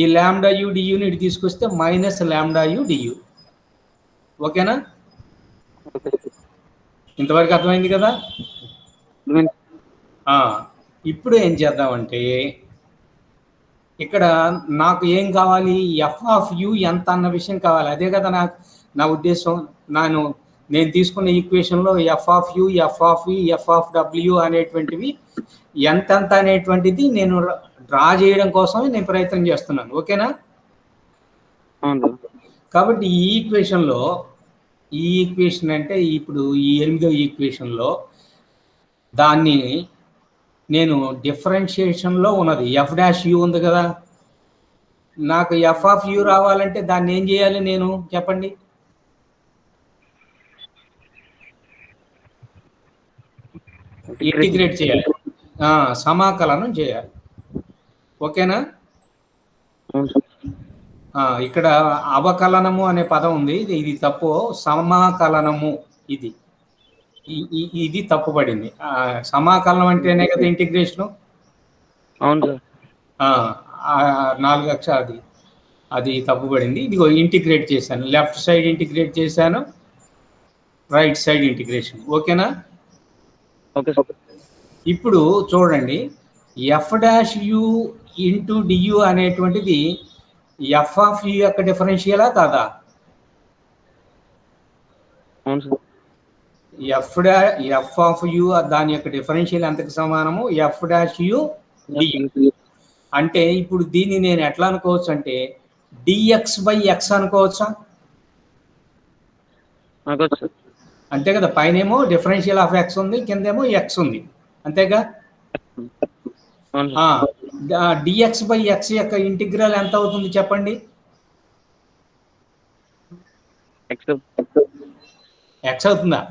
ఈ ల్యాండా యు డియుని ఇటు తీసుకొస్తే మైనస్ ల్యాండా యు డియు. ఓకేనా? ఇంతవరకు అర్థమైంది కదా? ఇప్పుడు ఏం చేద్దామంటే ఇక్కడ నాకు ఏం కావాలి? ఎఫ్ ఆఫ్ యు ఎంత అన్న విషయం కావాలి. అదే కదా నా ఉద్దేశం. నేను తీసుకున్న ఈక్వేషన్లో f of u, f of v, f of డబ్ల్యూ అనేటువంటివి ఎంతెంత అనేటువంటిది నేను డ్రా చేయడం కోసమే నేను ప్రయత్నం చేస్తున్నాను. ఓకేనా? కాబట్టి ఈ ఈక్వేషన్ అంటే ఇప్పుడు ఈ 8వ ఈక్వేషన్లో దాన్ని నేను డిఫరెన్షియేషన్లో ఉన్నది ఎఫ్ డాష్ యూ ఉంది కదా. నాకు ఎఫ్ ఆఫ్ యూ రావాలంటే దాన్ని ఏం చేయాలి నేను? చెప్పండి. ఇంటిగ్రేట్ చేయాలి, సమాకలనం చేయాలి. ఓకేనా? ఇక్కడ అవకలనము అనే పదం ఉంది, ఇది తప్పు. సమాకలనము ఇది తప్పుపడింది. సమాకలనం అంటేనే కదా ఇంటిగ్రేషను. అవును సార్. 4 అక్షరాలు అది తప్పుపడింది. ఇదిగో ఇంటిగ్రేట్ చేశాను, లెఫ్ట్ సైడ్ ఇంటిగ్రేట్ చేశాను, రైట్ సైడ్ ఇంటిగ్రేషన్. ఓకేనా? ఓకే. ఇప్పుడు చూడండి, F dash you into DU అనేటువంటిది ఎఫ్ ఆఫ్ యు యొక్క డిఫరెన్షియలా కాదా? అవును సార్. ఎఫ్ ఆఫ్ యు దాని యొక్క డిఫరెన్షియల్ ఎంతకు సమానము? F dash u DU. అంటే ఇప్పుడు దీన్ని నేను ఎట్లా అనుకోవచ్చు అంటే డిఎక్స్ బై ఎక్స్ అనుకోవచ్చా? అంతే కదా. పైనేమో డిఫరెన్షియల్ ఆఫ్ ఎక్స్ ఉంది, కిందేమో ఎక్స్ ఉంది, అంతేగా. డిఎక్స్ బై ఎక్స్ యొక్క ఇంటిగ్రల్ ఎంత అవుతుంది చెప్పండి? ఎక్స్ అవుతుందా?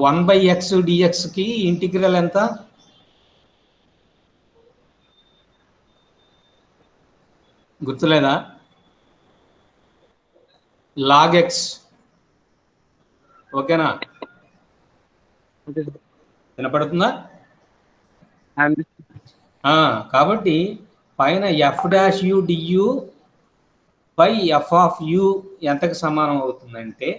1/x dxకి ఇంటిగ్రల్ ఎంత? గుర్తులేదా? Log x. ఓకేనా? వినపడుతుందా? కాబట్టి పైన f dash u d u by f of u ఎంతకు సమానం అవుతుందంటే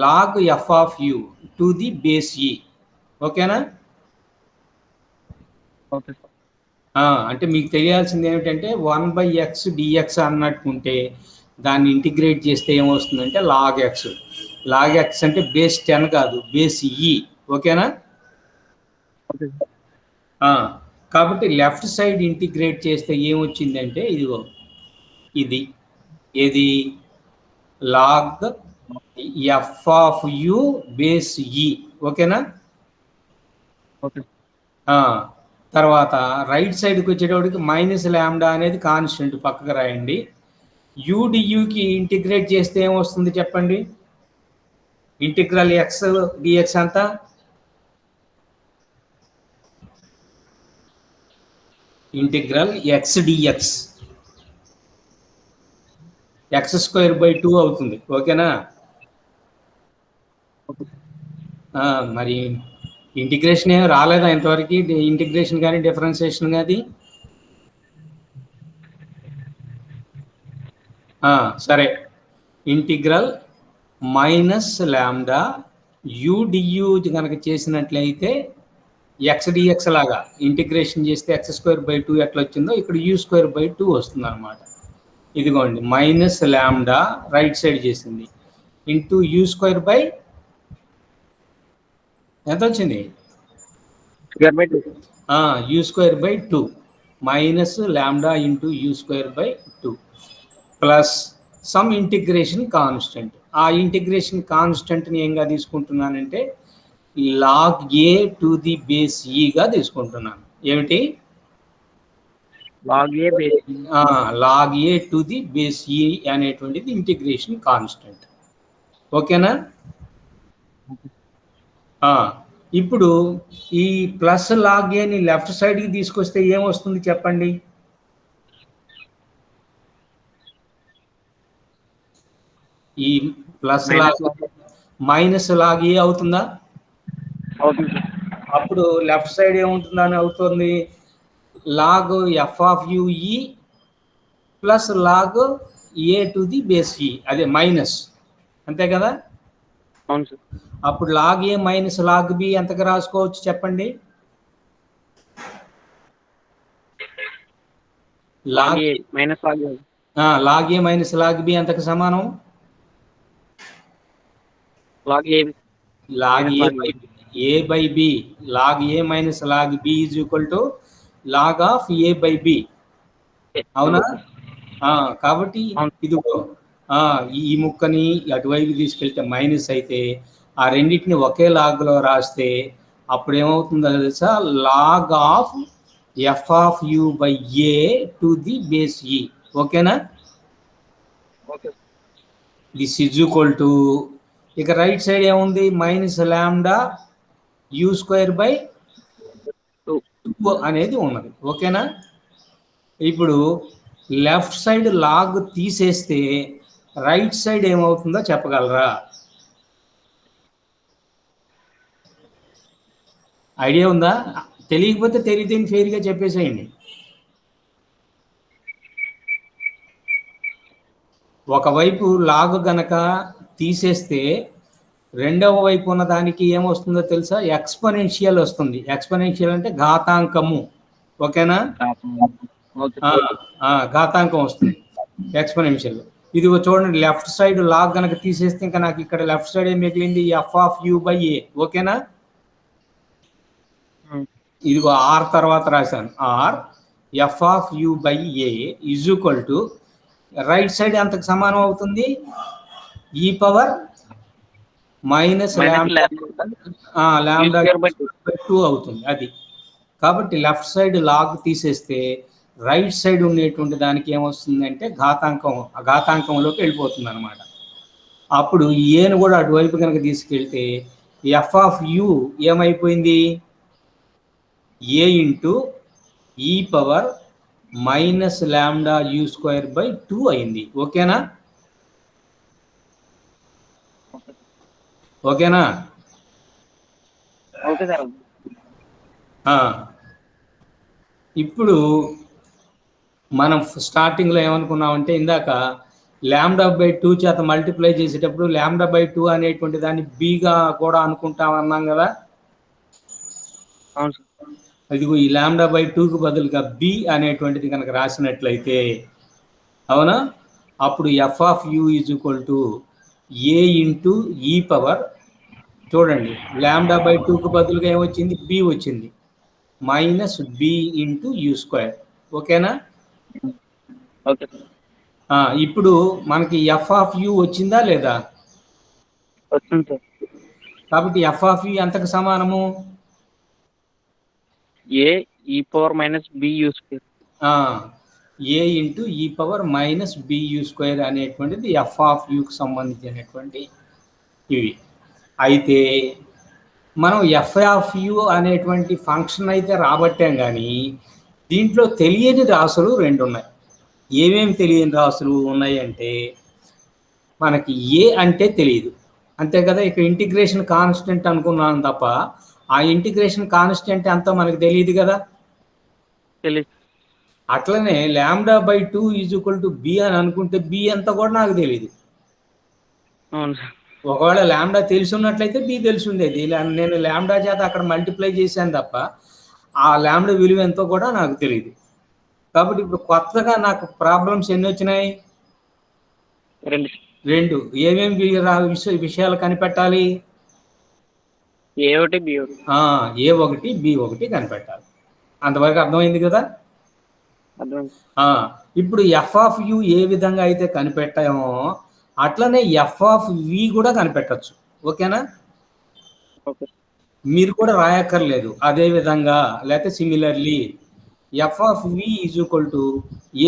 log f of u to the base e. ఓకేనా? అంటే మీకు తెలియాల్సింది ఏమిటంటే 1/x dx అన్నట్టుంటే దాన్ని ఇంటిగ్రేట్ చేస్తే ఏమొస్తుందంటే లాగ్ ఎక్స్. లాగ్ ఎక్స్ అంటే బేస్ 10 కాదు, బేస్ ఈ. ఓకేనా? కాబట్టి లెఫ్ట్ సైడ్ ఇంటిగ్రేట్ చేస్తే ఏమొచ్చిందంటే ఇదిగో ఇది ఏది? Log f of u base e. ఓకేనా? తర్వాత రైట్ సైడ్కి వచ్చేటప్పటికి మైనస్ ల్యాండా అనేది కాన్స్టెంట్, పక్కకు రాయండి. యూడియుకి ఇంటిగ్రేట్ చేస్తే ఏమొస్తుంది చెప్పండి? ఇంటిగ్రల్ ఎక్స్ డిఎక్స్ అంత ఇంటిగ్రల్ ఎక్స్ డిఎక్స్ x²/2 అవుతుంది. ఓకేనా? మరి ఇంటిగ్రేషన్ ఏం రాలేదా ఇంతవరకు? ఇంటిగ్రేషన్ కానీ డిఫరెన్షియేషన్ కానీ? సరే, ఇంటిగ్రల్ -λ u du కనుక చేసినట్లయితే ఎక్స్ డిఎక్స్ లాగా ఇంటిగ్రేషన్ చేస్తే x²/2 ఎట్లా వచ్చిందో ఇక్కడ u²/2 వస్తుంది అనమాట. ఇదిగోండి, -λ రైట్ సైడ్ చేసింది ఇంటూ u² ఎంత వచ్చింది? u²/2 -λ into u²/2 plus some integration constant. ఆ ఇంటిగ్రేషన్ కాన్స్టెంట్ని ఏంగా తీసుకుంటున్నానంటే log a to the base eగా తీసుకుంటున్నాను. ఏమిటి? log a to the base e అనేటువంటిది ఇంటిగ్రేషన్ కాన్స్టెంట్. ఓకేనా? ఇప్పుడు ఈ ప్లస్ log aని లెఫ్ట్ సైడ్కి తీసుకొస్తే ఏమొస్తుంది చెప్పండి? ఈ ప్లస్ మైనస్ log a అవుతుందా? అవుతుంది. అప్పుడు లెఫ్ట్ సైడ్ ఏముంటుందని అవుతుంది? log f of ue plus log a to the base e, అదే మైనస్, అంతే కదా? అవును సార్. అప్పుడు log a minus log b ఎంతకు రాసుకోవచ్చు చెప్పండి? log a minus log b ఎంతకు సమానం? log a by b. log a minus log b is equal to log of a by b. అవునా? కాబట్టి ఇదిగో ఈ ముక్కని అటువైపు తీసుకెళ్తే మైనస్ అయితే ఆ రెండింటిని ఒకే లాగ్లో రాస్తే అప్పుడు ఏమవుతుందో తెలుసా? log of f of u by a to the base e. ఓకేనా? దిస్ ఈజ్ ఈక్వల్ టు, ఇక రైట్ సైడ్ ఏముంది? -λ u²/2 అనేది ఉన్నది. ఓకేనా? ఇప్పుడు లెఫ్ట్ సైడ్ లాగ్ తీసేస్తే రైట్ సైడ్ ఏమవుతుందో చెప్పగలరా? ఐడియా ఉందా? తెలియకపోతే తెలియదు ఫెయిర్గా చెప్పేసేయండి. ఒకవైపు లాగ్ గనక తీసేస్తే రెండవ వైపు ఉన్న దానికి ఏమొస్తుందో తెలుసా? ఎక్స్పోనెన్షియల్ వస్తుంది. ఎక్స్పోనెన్షియల్ అంటే ఘాతాంకము. ఓకేనా? ఘాతాంకం వస్తుంది, ఎక్స్పోనెన్షియల్. ఇదిగో చూడండి, లెఫ్ట్ సైడ్ లాగ్ గనక తీసేస్తే ఇంకా నాకు ఇక్కడ లెఫ్ట్ సైడ్ ఏం మిగిలింది? f of u by a. ఓకేనా? ఇదిగో ఆర్ తర్వాత రాశాను, r f of u by a is equal to right side ఎంతకు సమానం అవుతుంది? e పవర్ -λ/2 అవుతుంది అది. కాబట్టి లెఫ్ట్ సైడ్ లాగ్ తీసేస్తే రైట్ సైడ్ ఉండేటువంటి దానికి ఏమొస్తుందంటే ఘాతాంకంలోకి వెళ్ళిపోతుంది అనమాట. అప్పుడు ఏను కూడా అటువైపు కనుక తీసుకెళ్తే f of u ఏమైపోయింది? a into e power -λu²/2 అయింది. ఓకేనా? ఓకేనా? Okay sir. ఇప్పుడు మనం స్టార్టింగ్లో ఏమనుకున్నామంటే ఇందాక λ/2 చేత మల్టిప్లై చేసేటప్పుడు λ/2 అనేటువంటి దాన్ని బీగా కూడా అనుకుంటామన్నాం కదా? అవును సార్. ఇదిగో ఈ λ/2కు బదులుగా బి అనేటువంటిది కనుక రాసినట్లయితే, అవునా, అప్పుడు f of u is equal to a into e power, చూడండి λ/2కు బదులుగా ఏమొచ్చింది? బి వచ్చింది, మైనస్ బి ఇంటూ u². ఓకేనా? ఓకే. ఇప్పుడు మనకి f of u వచ్చిందా లేదా? వచ్చింది సార్. కాబట్టి f of u ఎంతకు సమానము? a e power minus b u². a into e power minus bu² అనేటువంటిది f of uకి సంబంధించినటువంటి ఇవి. అయితే మనం ఎఫ్ అనేటువంటి ఫంక్షన్ అయితే రాబట్టాం కానీ దీంట్లో తెలియని రాసులు 2 ఉన్నాయి. ఏమేమి తెలియని రాసులు ఉన్నాయి అంటే మనకి ఏ అంటే తెలియదు, అంతే కదా. ఇక్కడ ఇంటిగ్రేషన్ కాన్స్టెంట్ అనుకున్నాను తప్ప ఆ ఇంటిగ్రేషన్ కాన్స్టెంట్ అంతా మనకు తెలియదు కదా. తెలియదు. అట్లనే λ/2 = b అని అనుకుంటే b అంతా కూడా నాకు తెలియదు. అవును సార్. ఒకవేళ లాంబ్డా తెలిసి ఉన్నట్లయితే బి తెలిసి ఉండేది. నేను లాంబ్డా చేత అక్కడ మల్టిప్లై చేశాను తప్ప ఆ లాంబ్డా విలువ ఎంతో కూడా నాకు తెలియదు. కాబట్టి ఇప్పుడు కొత్తగా నాకు ప్రాబ్లమ్స్ ఎన్ని వచ్చినాయి? 2. ఏమేమి విషయాలు కనిపెట్టాలి? A1 B1. A1 B1 కనిపెట్టాలి. అంతవరకు అర్థమైంది కదా. అర్థమైంది. ఇప్పుడు f(u) ఏ విధంగా అయితే కనిపెట్టామో అట్లనే f(v) కూడా కనిపెట్టచ్చు. ఓకేనా? ఓకే. మీరు కూడా రాయక్కర్లేదు. అదే విధంగా లేకపోతే సిమిలర్లీ f(v) =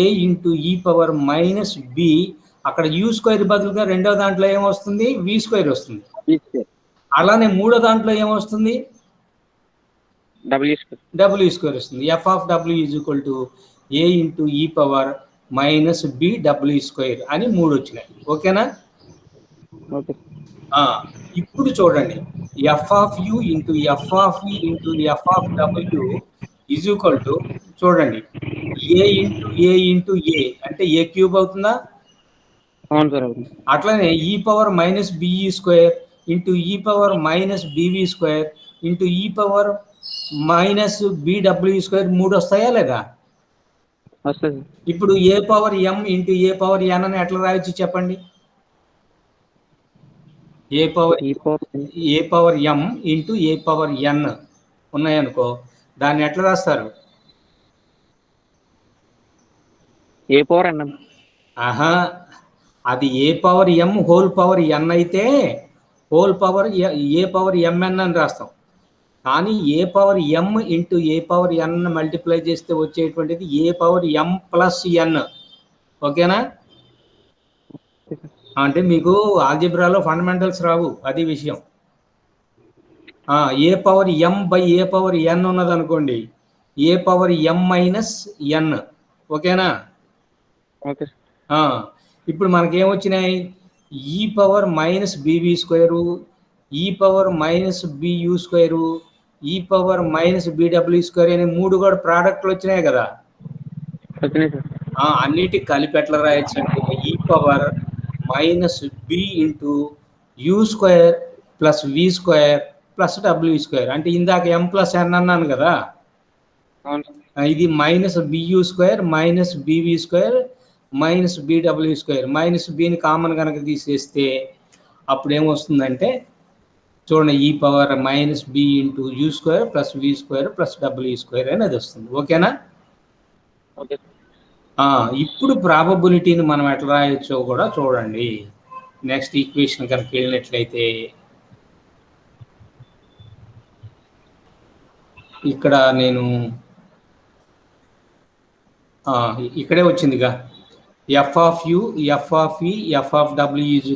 a(e⁻b). అక్కడ u² బదులుగా రెండో దాంట్లో ఏమొస్తుంది? v² వస్తుంది. అలానే మూడో దాంట్లో ఏమొస్తుంది? w² వస్తుంది. f(w) = a(e⁻b)w² అని 3 వచ్చినాయి. ఓకేనా? ఓకే. ఇప్పుడు చూడండి, f(u) × f(v) × f(w) చూడండి, a × a అంటే a³ అవుతుందా? అవును సార్. అవుతుంది. అట్లనే e⁻be² × e⁻bw² × 3 వస్తాయా లేదా? వస్తుంది. ఇప్పుడు a⁻m × a⁻n అని ఎట్లా రాయొచ్చు చెప్పండి? a⁻m × a⁻n ఉన్నాయనుకో, దాన్ని ఎట్లా రాస్తారు? a⁻n. అది a⁻m⁻n అయితే a⁻mn అని రాస్తాం. కానీ a⁻m × a⁻n మల్టిప్లై చేస్తే వచ్చేటువంటిది a⁻m+n. ఓకేనా? అంటే మీకు ఆల్జిబ్రాలో ఫండమెంటల్స్ రావు, అది విషయం. a⁻m/a⁻n ఉన్నది అనుకోండి, a⁻m-n. ఓకేనా? ఓకే. ఇప్పుడు మనకేమొచ్చినాయి? e⁻-bb², e⁻-bu², e⁻-bw² అనే 3 కూడా ప్రోడక్ట్లు వచ్చినాయి కదా. వచ్చినాయి సార్. అన్నిటికి కలిపి ఎట్లా రాయొచ్చు అంటే e⁻-b × u² + v² + w². అంటే ఇందాక m+n అన్నాను కదా, ఇది -bu² -bv² -bw². -bని కామన్ కనుక తీసేస్తే అప్పుడు ఏమొస్తుందంటే చూడండి, e⁻-b × u² + v² + w² అనేది వస్తుంది. ఓకేనా? ఓకే. ఇప్పుడు ప్రాబబిలిటీని మనం ఎట్లా రాయొచ్చో కూడా చూడండి. నెక్స్ట్ ఈక్వేషన్ కనుక వెళ్ళినట్లయితే ఇక్కడ నేను ఇక్కడే వచ్చిందిగా, f(u), f(v), f(w) =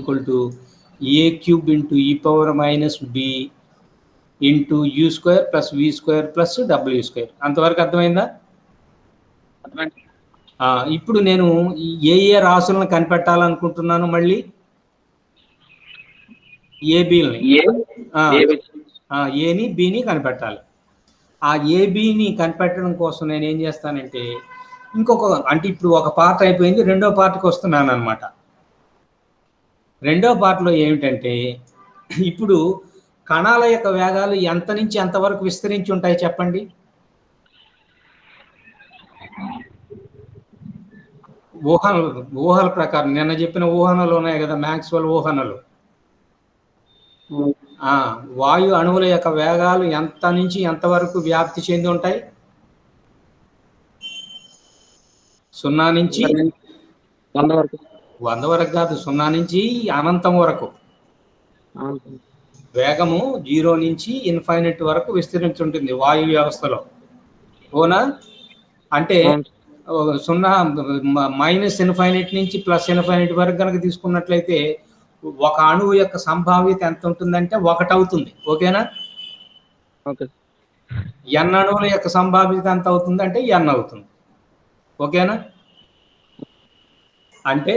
a³ × e⁻-b × u² + v² + w². అంతవరకు అర్థమైందా? అర్థమైంది. ఇప్పుడు నేను ఏ రాసులను కనిపెట్టాలనుకుంటున్నాను? మళ్ళీ ఏని బిని కనిపెట్టాలి. ఆ ఏబిని కనిపెట్టడం కోసం నేను ఏం చేస్తానంటే అంటే ఇప్పుడు ఒక పార్ట్ అయిపోయింది, రెండో పార్ట్కి వస్తున్నాను అనమాట. రెండో పార్ట్లో ఏమిటంటే ఇప్పుడు కణాల యొక్క వేగాలు ఎంత నుంచి ఎంతవరకు విస్తరించి ఉంటాయి చెప్పండి? ఊహల ప్రకారం నిన్న చెప్పిన ఊహనలు ఉన్నాయి కదా, మ్యాక్స్వెల్ ఊహనలు. వాయు అణువుల యొక్క వేగాలు ఎంత నుంచి ఎంతవరకు వ్యాప్తి చెంది ఉంటాయి? 0 నుంచి 100 వరకు. 100 వరకు కాదు, 0 నుంచి అనంతం వరకు. వేగము 0 నుంచి ఇన్ఫైనైట్ వరకు విస్తరించి ఉంటుంది వాయు వ్యవస్థలో. అవునా? అంటే 0 -∞ నుంచి +∞ వరకు కనుక తీసుకున్నట్లయితే ఒక అణువు యొక్క సంభావ్యత ఎంత ఉంటుందంటే 1 అవుతుంది. ఓకేనా? ఓకే. n అణువుల యొక్క సంభావ్యత ఎంత అవుతుంది అంటే n అవుతుంది. ఓకేనా? అంటే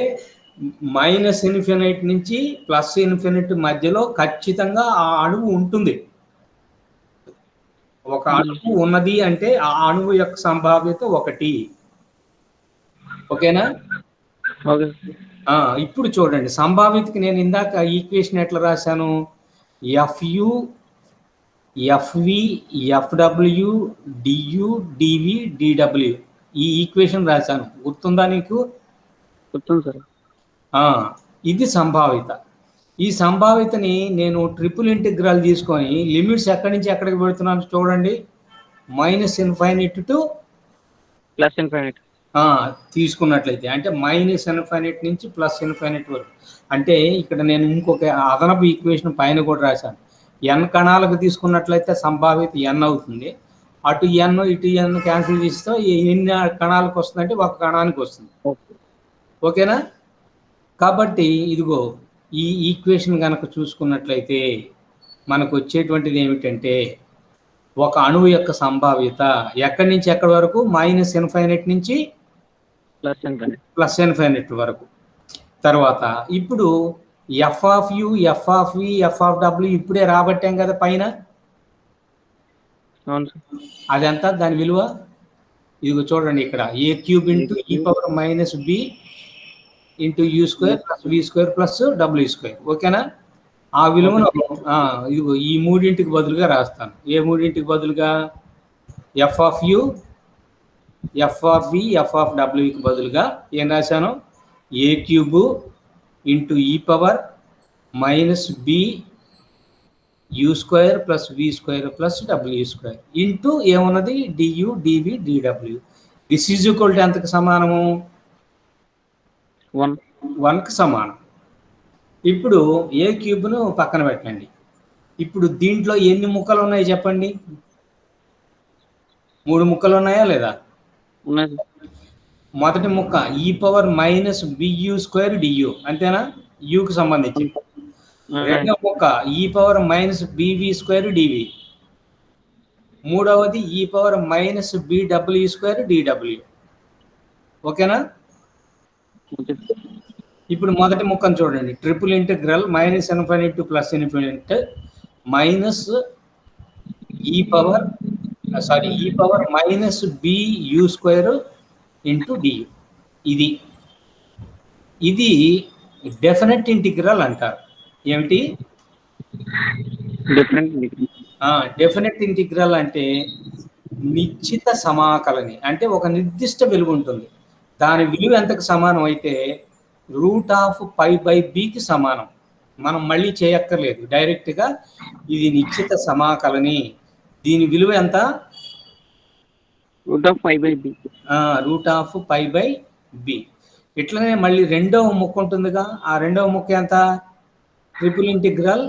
-∞ నుంచి +∞ మధ్యలో ఖచ్చితంగా ఆ అణువు ఉంటుంది. ఒక అణువు ఉన్నది అంటే ఆ అణువు యొక్క సంభావ్యత 1. ఓకేనా? ఓకే. ఇప్పుడు చూడండి, సంభావ్యతకి నేను ఇందాక ఈక్వేషన్ ఎట్లా రాశాను? FU FV FW DU DV DW ఈ ఈక్వేషన్ రాశాను. గుర్తుందా నీకు? గుర్తుంది సార్. ఇది సంభావ్యత. ఈ సంభావ్యతని నేను ట్రిపుల్ ఇంటిగ్రల్ తీసుకొని లిమిట్స్ ఎక్కడి నుంచి ఎక్కడికి పెడుతున్నాను చూడండి. -∞ టు +∞. తీసుకున్నట్లయితే అంటే -∞ నుంచి +∞ వరకు. అంటే ఇక్కడ నేను ఇంకొక అదనపు ఈక్వేషన్ పైన కూడా రాశాను. n కణాలకు తీసుకున్నట్లయితే సంభావ్యత n అవుతుంది. అటు n ఇటు n క్యాన్సిల్ చేస్తే ఎన్ని కణాలకు వస్తుందంటే ఒక కణానికి వస్తుంది. ఓకేనా? కాబట్టి ఇదిగో ఈ ఈక్వేషన్ కనుక చూసుకున్నట్లయితే మనకు వచ్చేటువంటిది ఏమిటంటే ఒక అణువు యొక్క సంభావ్యత ఎక్కడి నుంచి ఎక్కడి వరకు? -∞ నుంచి +∞ వరకు. తర్వాత ఇప్పుడు FU FV FW ఇప్పుడే రాబట్టాం కదా పైన. అవును సార్. అదంతా దాని విలువ ఇదిగో చూడండి ఇక్కడ a³ × e⁻b × u² + v² + w². ఓకేనా? ఆ విలువను ఇదిగో ఈ మూడింటికి బదులుగా రాస్తాను. ఏ మూడింటికి బదులుగా? FU FV FWకి బదులుగా ఏం రాశాను? a³ × e⁻b u² + v² + w² into ఏమున్నది? du dv dw. This is equal to ఎంతకు సమానము? 1కి సమానం. ఇప్పుడు a³ పక్కన పెట్టండి. ఇప్పుడు దీంట్లో ఎన్ని ముక్కలు ఉన్నాయి చెప్పండి? 3 ముక్కలు ఉన్నాయా లేదా? ఉన్నాయి. మొదటి ముక్క e⁻−bu² du అంతేనా? యుకి సంబంధించి. రెండవ ముక్క e⁻−bv² dv. మూడవది e⁻−bw² dw. ఓకేనా? ఇప్పుడు మొదటి ముక్కను చూడండి. Triple integral -∞ to +∞ e⁻−bu² du. ఇది డెఫినెట్ ఇంటిగ్రల్ అంటారు. ఏమిటి? డెఫినెట్ ఇంటిగ్రల్ అంటే నిశ్చిత సమాకలని. అంటే ఒక నిర్దిష్ట విలువ ఉంటుంది. దాని విలువ ఎంతకు సమానం అయితే √π/bకి సమానం. మనం మళ్ళీ చేయక్కర్లేదు, డైరెక్ట్గా ఇది నిశ్చిత సమాకలని. దీని విలువ ఎంత? √π/b. ఇట్లనే మళ్ళీ రెండవ ముక్క ఉంటుందిగా. ఆ రెండవ ముక్క ఎంత? Triple integral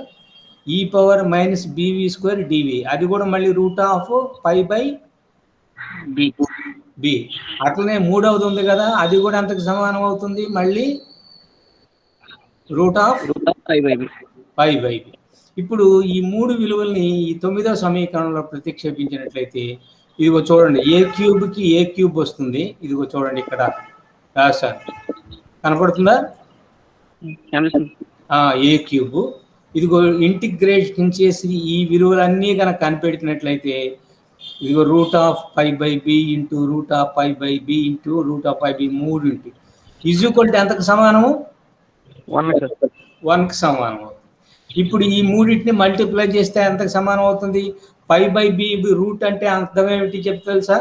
e⁻−bv² dv. అది కూడా మళ్ళీ √π/b. అట్లనే మూడవది ఉంది కదా, అది కూడా ఎంతకు సమానం అవుతుంది? మళ్ళీ √π/b. ఇప్పుడు ఈ 3 విలువల్ని ఈ 9వ సమీకరణంలో ప్రతిక్షేపించినట్లయితే ఇదిగో చూడండి, a³ కి a³ వస్తుంది. ఇదిగో చూడండి ఇక్కడ రాశాను, కనపడుతుందా? a³ ఇదిగో ఇంటిగ్రేషన్ చేసి ఈ విలువలన్నీ కనుక కనిపెట్టినట్లయితే ఇదిగో √π/b × √π/b × √π/b 3 is equal to ఎంతకు సమానము? 1కి సమానం అవుతుంది. ఇప్పుడు ఈ మూడింటిని మల్టిప్లై చేస్తే ఎంతకు సమానం అవుతుంది? π/b రూట్ అంటే అర్థం ఏమిటి చెప్పి తెలుసా?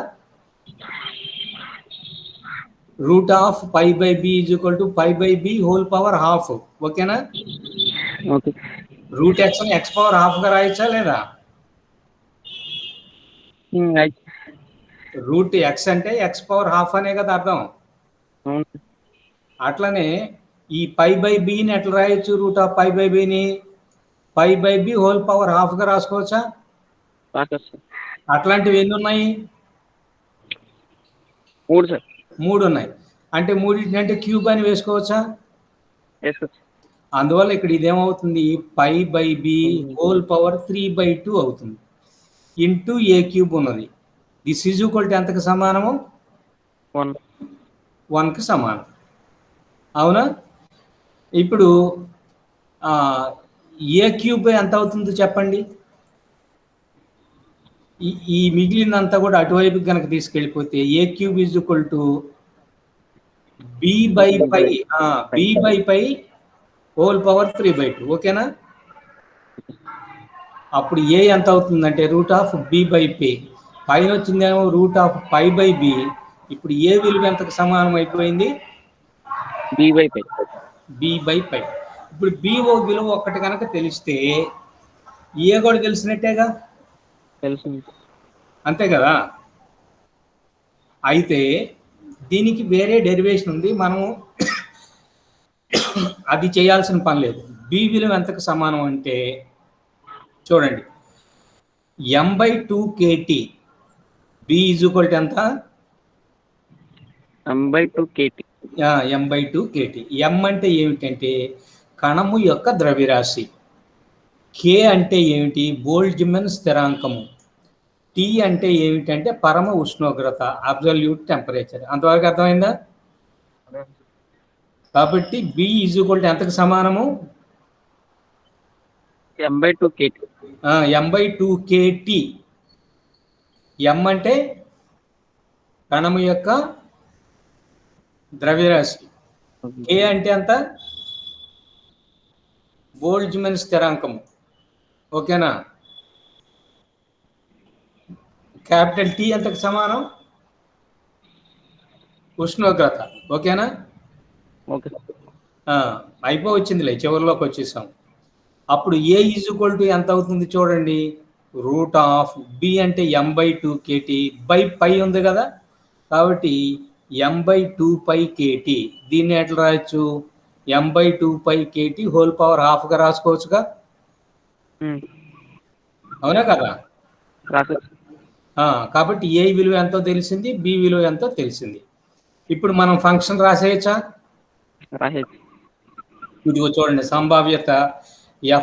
√π/b = π/b² ఓకేనా? √x ని x⁻½ గా రాయొచ్చా లేదా? √x అంటే x⁻½ అనే కదా అర్థం. అట్లనే ఈ π/bని ఎట్లా రాయొచ్చు? √π/bని π/b² గా రాసుకోవచ్చా? అట్లాంటివి ఎన్ని ఉన్నాయి? 3 ఉన్నాయి. అంటే మూడింటిని అంటే క్యూబ్ అని వేసుకోవచ్చా? అందువల్ల ఇక్కడ ఇదేమవుతుంది, pi by b whole power 3/2 అవుతుంది. ఇంటూ ఏ క్యూబ్ ఉన్నది. దిస్ ఈజ్ ఈక్వల్ టు ఎంతకు సమానము? 1కి సమానం. అవునా? ఇప్పుడు ఏ క్యూబ్ ఎంత అవుతుందో చెప్పండి. ఈ మిగిలినంతా కూడా అటువైపు కనుక తీసుకెళ్ళిపోతే a cube is equal to b by pi whole power 3/2. ఓకేనా? అప్పుడు ఏ ఎంత అవుతుందంటే √b/p. పైన వచ్చిందేమో √π/b. ఇప్పుడు ఏ విలువ ఎంతకు సమానం అయిపోయింది? b/π. ఇప్పుడు b విలువ ఒక్కటి కనుక తెలిస్తే ఏ కూడా తెలిసినట్టేగా, అంతే కదా? అయితే దీనికి వేరే డెరివేషన్ ఉంది, మనము అది చేయాల్సిన పని లేదు. బి విలువ ఎంతకు సమానం అంటే చూడండి, m/2 kT. B is equal to ఎంత? m/2 kT. m/2 kT. m అంటే ఏమిటంటే కణము యొక్క ద్రవ్యరాశి. కే అంటే ఏమిటి? బోల్ట్జ్మన్ స్థిరాంకము. టీ అంటే ఏమిటంటే పరమ ఉష్ణోగ్రత, అబ్సల్యూట్ టెంపరేచర్. అంతవరకు అర్థమైందా? కాబట్టి బి ఈజ్ ఈక్వల్ టు ఎంతకు సమానము? m/2 kT. m/2 kT. m అంటే కణము యొక్క ద్రవ్యరాశి. కే అంటే ఎంత? బోల్ట్జ్మన్ స్థిరాంకము. ఓకేనా? క్యాపిటల్ టీ ఎంతకు సమానం? ఉష్ణోగ్రత. ఓకేనా? అయిపోవచ్చిందిలే, చివరిలోకి వచ్చేసాం. అప్పుడు ఏ ఈజ్ ఈక్వల్ టు ఎంత అవుతుంది చూడండి, √b అంటే m/2 kT బై పై ఉంది కదా, కాబట్టి m/2π kT. దీన్ని ఎట్లా రాయొచ్చు? m/2π kT హోల్ పవర్ హాఫ్గా రాసుకోవచ్చుగా, అవునా కదా? కాబట్టి ఏ విలువ ఎంతో తెలిసింది, బి విలువ ఎంతో తెలిసింది. ఇప్పుడు మనం ఫంక్షన్ రాసేయచ్చా? ఇదిగో చూడండి, సంభావ్యత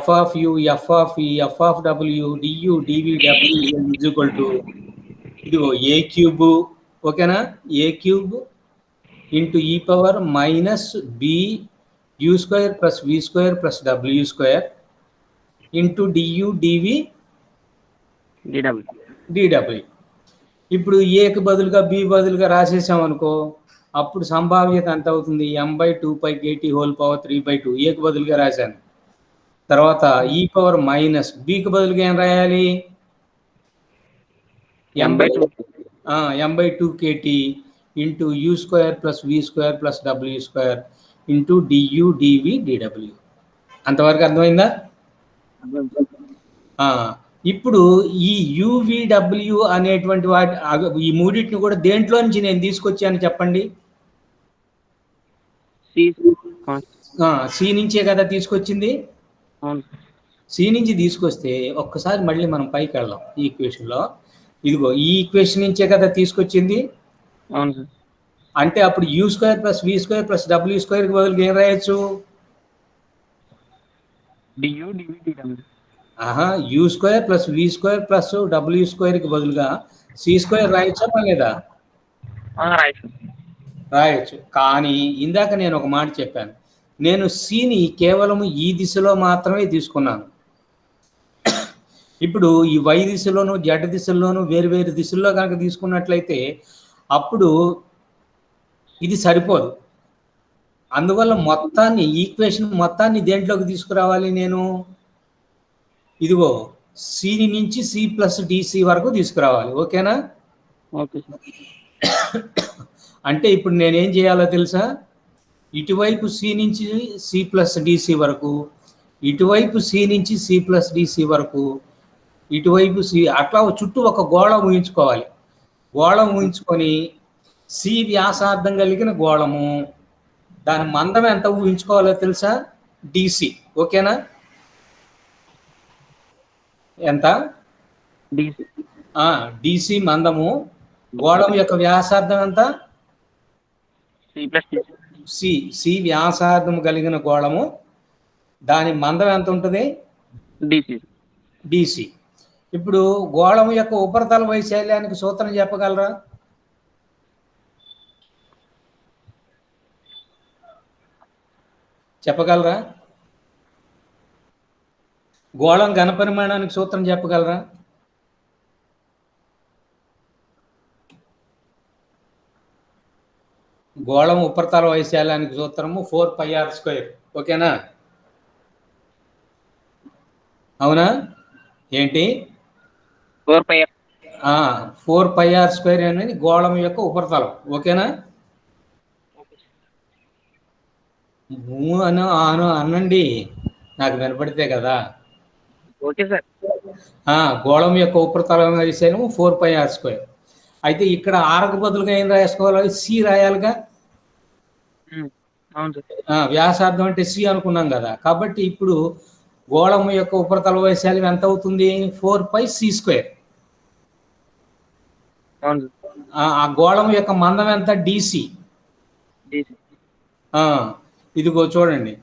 f(u), f(e), f(w), du, dv, w is equal to ఇదిగో ఏ క్యూబ్. ఓకేనా? A cube into e power -b u² + v² + w² into du, dv, dw. ఇప్పుడు ఏకి బదులుగా బి బదులుగా రాసేసాం అనుకో, అప్పుడు సంభావ్యత ఎంత అవుతుంది? m/2π kT whole power 3/2. ఏకి బదులుగా రాశాను. తర్వాత e పవర్ బికి బదులుగా ఏం రాయాలి? m/2 kT into u² + v² + w² into du, dv, dw. అంతవరకు అర్థమైందా? ఇప్పుడు ఈ UVW అనేటువంటి ఈ మూడింటిని కూడా దేంట్లో నుంచి నేను తీసుకొచ్చాను చెప్పండి? సి నుంచే కదా తీసుకొచ్చింది. సి నుంచి తీసుకొస్తే ఒక్కసారి మళ్ళీ మనం పైకి వెళ్దాం. ఈ ఈక్వేషన్లో ఇదిగో ఈ ఈక్వేషన్ నుంచే కదా తీసుకొచ్చింది. అంటే అప్పుడు u² + v² + w² కి బదులుగా ఏం రాయొచ్చు? du, dv, dw. u² + v² + w² కి బదులుగా c² రాయొచ్చా లేదా? రాయొచ్చు. కానీ ఇందాక నేను ఒక మాట చెప్పాను, నేను సిని కేవలం ఈ దిశలో మాత్రమే తీసుకున్నాను. ఇప్పుడు ఈ y దిశలోను z దిశల్లోనూ వేరు దిశల్లో కనుక తీసుకున్నట్లయితే అప్పుడు ఇది సరిపోదు. అందువల్ల మొత్తాన్ని, ఈక్వేషన్ మొత్తాన్ని దేంట్లోకి తీసుకురావాలి నేను? ఇదిగో సి నుంచి C+dc వరకు తీసుకురావాలి. ఓకేనా? అంటే ఇప్పుడు నేనేం చేయాలో తెలుసా? ఇటువైపు సి నుంచి C+dc వరకు, ఇటువైపు సి నుంచి C+dc వరకు, ఇటువైపు సి, అట్లా చుట్టూ ఒక గోళం ఊహించుకోవాలి. గోళం ఊహించుకొని సి వ్యాసార్థం కలిగిన గోళము, దాని మందం ఎంత ఊహించుకోవాలో తెలుసా? dc. ఓకేనా? ఎంత? dc మందము, గోళం యొక్క వ్యాసార్థం ఎంత? సి వ్యాసార్థం కలిగిన గోళము దాని మందం ఎంత ఉంటుంది? డిసి. డిసి. ఇప్పుడు గోళం యొక్క ఉపరితల వైశాల్యానికి సూత్రం చెప్పగలరా? చెప్పగలరా? గోళం ఘనపరిమాణానికి సూత్రం చెప్పగలరా? గోళం ఉపరితల వైశాల్యానికి సూత్రము 4πr². ఓకేనా? అవునా? ఏంటి? 4πr. 4πr² అనేది గోళం యొక్క ఉపరితలం. ఓకేనా? అనండి, నాకు వినపడితే కదా. Okay sir. గోళం యొక్క ఉపరితలం వైశాల్యము 4πr². అయితే ఇక్కడ ఆరకు బదులుగా ఏం రాసుకోవాలి? సి రాయాలిగా. అవును సార్. వ్యాసార్థం అంటే సి అనుకున్నాం కదా. కాబట్టి ఇప్పుడు గోళం యొక్క ఉపరితల వైశాల్యం ఎంత అవుతుంది? 4πc². అవును సార్. ఆ గోళం యొక్క మందం ఎంత? డిసి. ఇదిగో చూడండి.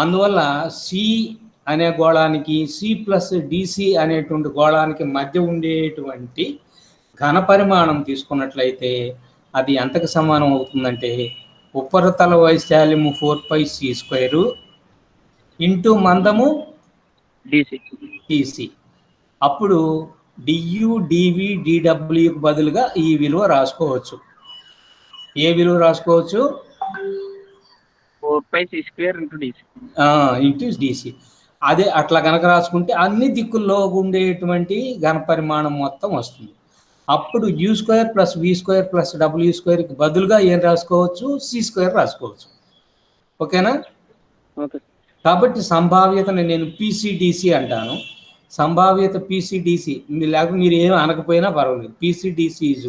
అందువల్ల సి అనే గోళానికి సి ప్లస్ డిసి అనేటువంటి గోళానికి మధ్య ఉండేటువంటి ఘన పరిమాణం తీసుకున్నట్లయితే అది ఎంతకు సమానం అవుతుందంటే ఉపరితల వైశాల్యము 4πc² ఇంటూ మందము డిసి. అప్పుడు డియు డివి డిడబ్ల్యూకి బదులుగా ఈ విలువ రాసుకోవచ్చు. ఏ విలువ రాసుకోవచ్చు? 4πc² into DC. అదే అట్లా కనుక రాసుకుంటే అన్ని దిక్కుల్లో ఉండేటువంటి ఘన పరిమాణం మొత్తం వస్తుంది. అప్పుడు u² + v² + w² బదులుగా ఏం రాసుకోవచ్చు? c² రాసుకోవచ్చు. ఓకేనా? ఓకే. కాబట్టి సంభావ్యతని నేను పీసీడిసి అంటాను. సంభావ్యత పీసీడిసి, లేకపోతే మీరు ఏమి అనకపోయినా పర్వాలేదు. పీసీడిసి =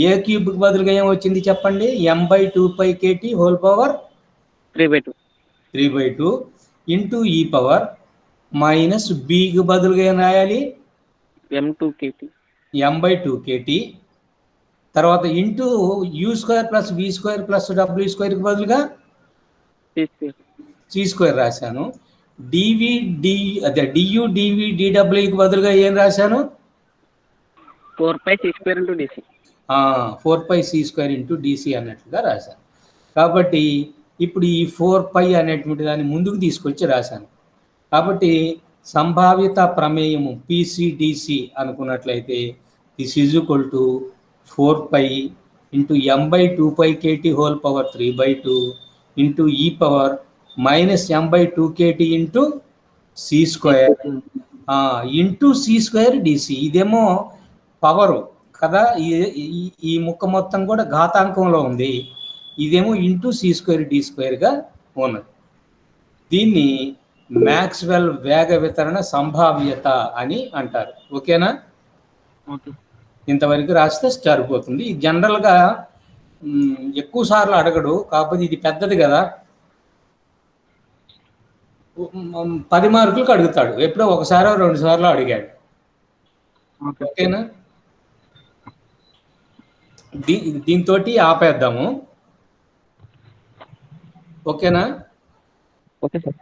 ఏ క్యూబ్కి బదులుగా ఏం వచ్చింది చెప్పండి? m/2πkt whole power 3/2 into e power minus బికి బదులుగా ఏం రాయాలి? m/2kt. తర్వాత ఇంటూ u² + v² + w²కి బదులుగా c² రాశాను. డియు డివి డిడబ్ల్యూకి బదులుగా ఏం రాశాను? 4πc² ఇంటూ డిసి అన్నట్లుగా రాశాను. కాబట్టి ఇప్పుడు ఈ 4π అనేటువంటి దాన్ని ముందుకు తీసుకొచ్చి రాశాను. కాబట్టి సంభావ్యత ప్రమేయము పీసీడిసి అనుకున్నట్లయితే this is equal to 4π into m/2πkt whole power 3/2 into e power minus m/2kt into c² into c² dc. ఇదేమో పవరు కదా. ఈ ముక్క మొత్తం కూడా ఘాతాంకంలో ఉంది. ఇదేమో ఇంటూ c² d²గా ఉన్నది. దీన్ని మ్యాక్స్వెల్ వేగ వితరణ సంభావ్యత అని అంటారు. ఓకేనా? ఇంతవరకు రాస్తే సరిపోతుంది. జనరల్గా ఎక్కువ సార్లు అడగడు, కాకపోతే ఇది పెద్దది కదా, 10 మార్కులకు అడుగుతాడు. ఎప్పుడో ఒకసారో 2 సార్లు అడిగాడు. ఓకేనా? దీంతో ఆపేద్దాము. ఓకేనా? Okay sir.